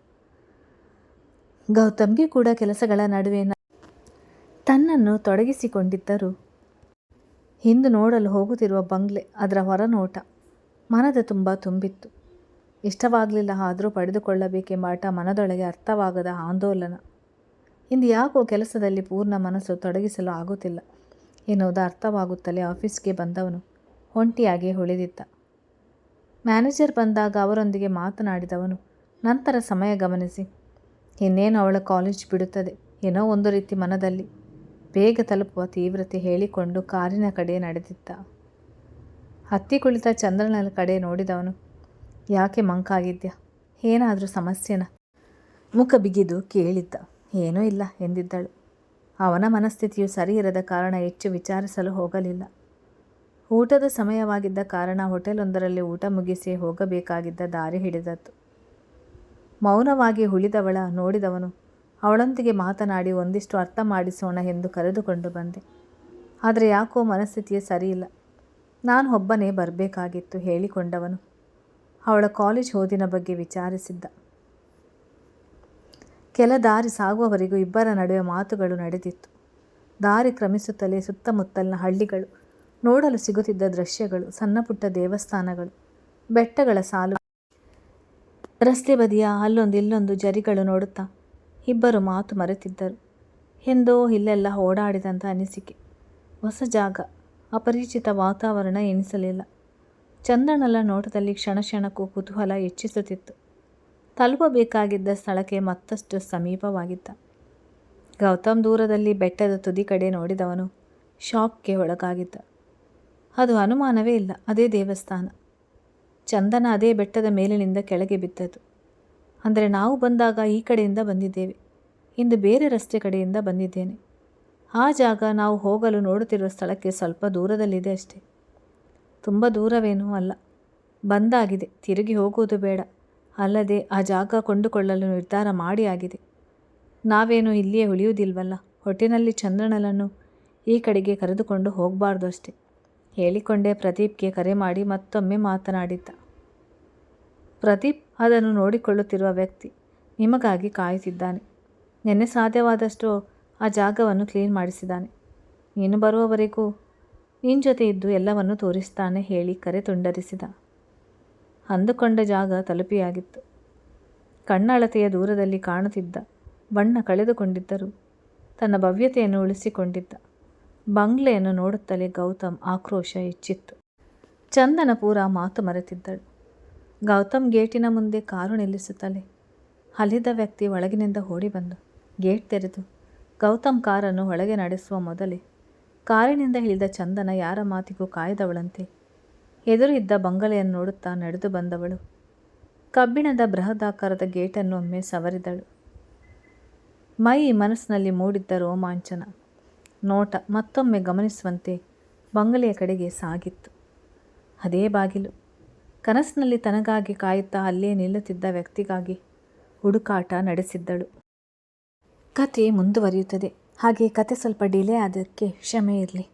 ಗೌತಮ್ಗೆ ಕೂಡ ಕೆಲಸಗಳ ನಡುವೆ ತನ್ನನ್ನು ತೊಡಗಿಸಿಕೊಂಡಿದ್ದರು. ಇಂದು ನೋಡಲು ಹೋಗುತ್ತಿರುವ ಬಂಗ್ಲೆ, ಅದರ ಹೊರನೋಟ ಮನದ ತುಂಬ ತುಂಬಿತ್ತು. ಇಷ್ಟವಾಗಲಿಲ್ಲ, ಆದರೂ ಪಡೆದುಕೊಳ್ಳಬೇಕೆಂಬ ಹಠ, ಮನದೊಳಗೆ ಅರ್ಥವಾಗದ ಆಂದೋಲನ. ಇಂದು ಯಾಕೋ ಕೆಲಸದಲ್ಲಿ ಪೂರ್ಣ ಮನಸ್ಸು ತೊಡಗಿಸಲು ಆಗುತ್ತಿಲ್ಲ ಎನ್ನುವುದು ಅರ್ಥವಾಗುತ್ತಲೇ ಆಫೀಸ್ಗೆ ಬಂದವನು ಒಂಟಿಯಾಗಿ ಉಳಿದಿದ್ದ. ಮ್ಯಾನೇಜರ್ ಬಂದಾಗ ಅವರೊಂದಿಗೆ ಮಾತನಾಡಿದವನು ನಂತರ ಸಮಯ ಗಮನಿಸಿ, ಇನ್ನೇನು ಅವಳ ಕಾಲೇಜ್ ಬಿಡುತ್ತದೆ ಏನೋ ಒಂದು ರೀತಿ ಮನದಲ್ಲಿ ಬೇಗ ತಲುಪುವ ತೀವ್ರತೆ ಹೇಳಿಕೊಂಡು ಕಾರಿನ ಕಡೆ ನಡೆದಿದ್ದ. ಹತ್ತಿ ಕುಳಿತ ಚಂದ್ರನ ಕಡೆ ನೋಡಿದವನು, ಯಾಕೆ ಮಂಕಾಗಿದ್ಯಾ, ಏನಾದರೂ ಸಮಸ್ಯೆನಾ? ಮುಖ ಬಿಗಿದು ಕೇಳಿದ್ದ. ಏನೂ ಇಲ್ಲ ಎಂದಿದ್ದಳು. ಅವನ ಮನಸ್ಥಿತಿಯು ಸರಿ ಇರದ ಕಾರಣ ಹೆಚ್ಚು ವಿಚಾರಿಸಲು ಹೋಗಲಿಲ್ಲ. ಊಟದ ಸಮಯವಾಗಿದ್ದ ಕಾರಣ ಹೋಟೆಲೊಂದರಲ್ಲಿ ಊಟ ಮುಗಿಸಿ ಹೋಗಬೇಕಾಗಿದ್ದ ದಾರಿ ಹಿಡಿದದ್ದು. ಮೌನವಾಗಿ ಉಳಿದವಳ ನೋಡಿದವನು ಅವಳೊಂದಿಗೆ ಮಾತನಾಡಿ ಒಂದಿಷ್ಟು ಅರ್ಥ ಮಾಡಿಸೋಣ ಎಂದು ಕರೆದುಕೊಂಡು ಬಂದೆ. ಆದರೆ ಯಾಕೋ ಮನಸ್ಥಿತಿಯೇ ಸರಿಯಿಲ್ಲ, ನಾನು ಒಬ್ಬನೇ ಬರಬೇಕಾಗಿತ್ತು ಹೇಳಿಕೊಂಡವನು ಅವಳ ಕಾಲೇಜ್ ಓದಿನ ಬಗ್ಗೆ ವಿಚಾರಿಸಿದ್ದ. ಕೆಲ ದಾರಿ ಸಾಗುವವರೆಗೂ ಇಬ್ಬರ ನಡುವೆ ಮಾತುಗಳು ನಡೆದಿತ್ತು. ದಾರಿ ಕ್ರಮಿಸುತ್ತಲೇ ಸುತ್ತಮುತ್ತಲಿನ ಹಳ್ಳಿಗಳು, ನೋಡಲು ಸಿಗುತ್ತಿದ್ದ ದೃಶ್ಯಗಳು, ಸಣ್ಣ ಪುಟ್ಟ ದೇವಸ್ಥಾನಗಳು, ಬೆಟ್ಟಗಳ ಸಾಲು, ರಸ್ತೆ ಬದಿಯ ಅಲ್ಲೊಂದು ಇಲ್ಲೊಂದು ಜರಿಗಳು ನೋಡುತ್ತಾ ಇಬ್ಬರು ಮಾತು ಮರೆತಿದ್ದರು. ಎಂದೋ ಇಲ್ಲೆಲ್ಲ ಓಡಾಡಿದಂಥ ಅನಿಸಿಕೆ. ಹೊಸ ಜಾಗ, ಅಪರಿಚಿತ ವಾತಾವರಣ ಎನಿಸಲಿಲ್ಲ. ಚಂದ್ರನಲ್ಲ ನೋಟದಲ್ಲಿ ಕ್ಷಣ ಕ್ಷಣಕ್ಕೂ ಕುತೂಹಲ ಹೆಚ್ಚಿಸುತ್ತಿತ್ತು. ತಲುಪಬೇಕಾಗಿದ್ದ ಸ್ಥಳಕ್ಕೆ ಮತ್ತಷ್ಟು ಸಮೀಪವಾಗಿದ್ದ. ಗೌತಮ್ ದೂರದಲ್ಲಿ ಬೆಟ್ಟದ ತುದಿ ಕಡೆ ನೋಡಿದವನು ಶಾಕ್ಗೆ ಒಳಗಾಗಿದ್ದ. ಅದು ಅನುಮಾನವೇ ಇಲ್ಲ, ಅದೇ ದೇವಸ್ಥಾನ. ಚಂದನ ಅದೇ ಬೆಟ್ಟದ ಮೇಲಿನಿಂದ ಕೆಳಗೆ ಬಿದ್ದದ್ದು. ಅಂದರೆ ನಾವು ಬಂದಾಗ ಈ ಕಡೆಯಿಂದ ಬಂದಿದ್ದೇವೆ, ಇಂದು ಬೇರೆ ರಸ್ತೆ ಕಡೆಯಿಂದ ಬಂದಿದ್ದೇನೆ. ಆ ಜಾಗ ನಾವು ಹೋಗಲು ನೋಡುತ್ತಿರುವ ಸ್ಥಳಕ್ಕೆ ಸ್ವಲ್ಪ ದೂರದಲ್ಲಿದೆ ಅಷ್ಟೇ. ತುಂಬ ದೂರವೇನೂ ಅಲ್ಲ. ಬಂದಾಗಿದೆ, ತಿರುಗಿ ಹೋಗುವುದು ಬೇಡ. ಅಲ್ಲದೆ ಆ ಜಾಗ ಕೊಂಡುಕೊಳ್ಳಲು ನಿರ್ಧಾರ ಮಾಡಿ ಆಗಿದೆ. ನಾವೇನು ಇಲ್ಲಿಯೇ ಉಳಿಯುವುದಿಲ್ವಲ್ಲ, ಹೊಟ್ಟಿನಲ್ಲಿ ಚಂದ್ರನನ್ನು ಈ ಕಡೆಗೆ ಕರೆದುಕೊಂಡು ಹೋಗಬಾರ್ದು ಅಷ್ಟೆ ಹೇಳಿಕೊಂಡೇ ಪ್ರದೀಪ್ಗೆ ಕರೆ ಮಾಡಿ ಮತ್ತೊಮ್ಮೆ ಮಾತನಾಡಿದ್ದ. ಪ್ರದೀಪ್ ಅದನ್ನು ನೋಡಿಕೊಳ್ಳುತ್ತಿರುವ ವ್ಯಕ್ತಿ ನಿಮಗಾಗಿ ಕಾಯುತ್ತಿದ್ದಾನೆ. ನಿನ್ನೆ ಸಾಧ್ಯವಾದಷ್ಟು ಆ ಜಾಗವನ್ನು ಕ್ಲೀನ್ ಮಾಡಿಸಿದ್ದಾನೆ. ನೀನು ಬರುವವರೆಗೂ ನಿನ್ನ ಜೊತೆ ಇದ್ದು ಎಲ್ಲವನ್ನು ತೋರಿಸ್ತಾನೆ ಹೇಳಿ ಕರೆ ತುಂಡರಿಸಿದ. ಅಂದುಕೊಂಡ ಜಾಗ ತಲುಪಿಯಾಗಿತ್ತು. ಕಣ್ಣಳತೆಯ ದೂರದಲ್ಲಿ ಕಾಣುತ್ತಿದ್ದ ಬಣ್ಣ ಕಳೆದುಕೊಂಡಿದ್ದರೂ ತನ್ನ ಭವ್ಯತೆಯನ್ನು ಉಳಿಸಿಕೊಂಡಿದ್ದ ಬಂಗ್ಲೆಯನ್ನು ನೋಡುತ್ತಲೇ ಗೌತಮ್ ಆಕ್ರೋಶ ಹೆಚ್ಚಿತ್ತು. ಚಂದನ ಪೂರ ಮಾತು ಮರೆತಿದ್ದಳು. ಗೌತಮ್ ಗೇಟಿನ ಮುಂದೆ ಕಾರು ನಿಲ್ಲಿಸುತ್ತಲೇ ಅಲ್ಲಿದ್ದ ವ್ಯಕ್ತಿ ಒಳಗಿನಿಂದ ಓಡಿ ಬಂದು ಗೇಟ್ ತೆರೆದು ಗೌತಮ್ ಕಾರನ್ನು ಒಳಗೆ ನಡೆಸುವ ಮೊದಲೇ ಕಾರಿನಿಂದ ಇಳಿದ ಚಂದನ ಯಾರ ಮಾತಿಗೂ ಕಾಯ್ದವಳಂತೆ ಎದುರು ಇದ್ದ ಬಂಗಲೆಯನ್ನು ನೋಡುತ್ತಾ ನಡೆದು ಬಂದವಳು ಕಬ್ಬಿಣದ ಬೃಹದಾಕಾರದ ಗೇಟನ್ನು ಒಮ್ಮೆ ಸವರಿದಳು. ಮನಸ್ಸಿನಲ್ಲಿ ಮೂಡಿದ್ದ ರೋಮಾಂಚನ ನೋಟ ಮತ್ತೊಮ್ಮೆ ಗಮನಿಸುವಂತೆ ಬಂಗಲೆಯ ಕಡೆಗೆ ಸಾಗಿತ್ತು. ಅದೇ ಬಾಗಿಲು. ಕನಸಿನಲ್ಲಿ ತನಗಾಗಿ ಕಾಯುತ್ತಾ ಅಲ್ಲೇ ನಿಲ್ಲುತ್ತಿದ್ದ ವ್ಯಕ್ತಿಗಾಗಿ ಹುಡುಕಾಟ ನಡೆಸಿದ್ದಳು. ಕತೆ ಮುಂದುವರಿಯುತ್ತದೆ. ಹಾಗೆ ಕತೆ ಸ್ವಲ್ಪ ಡಿಲೇ ಆದಕ್ಕೆ ಕ್ಷಮೆ ಇರಲಿ.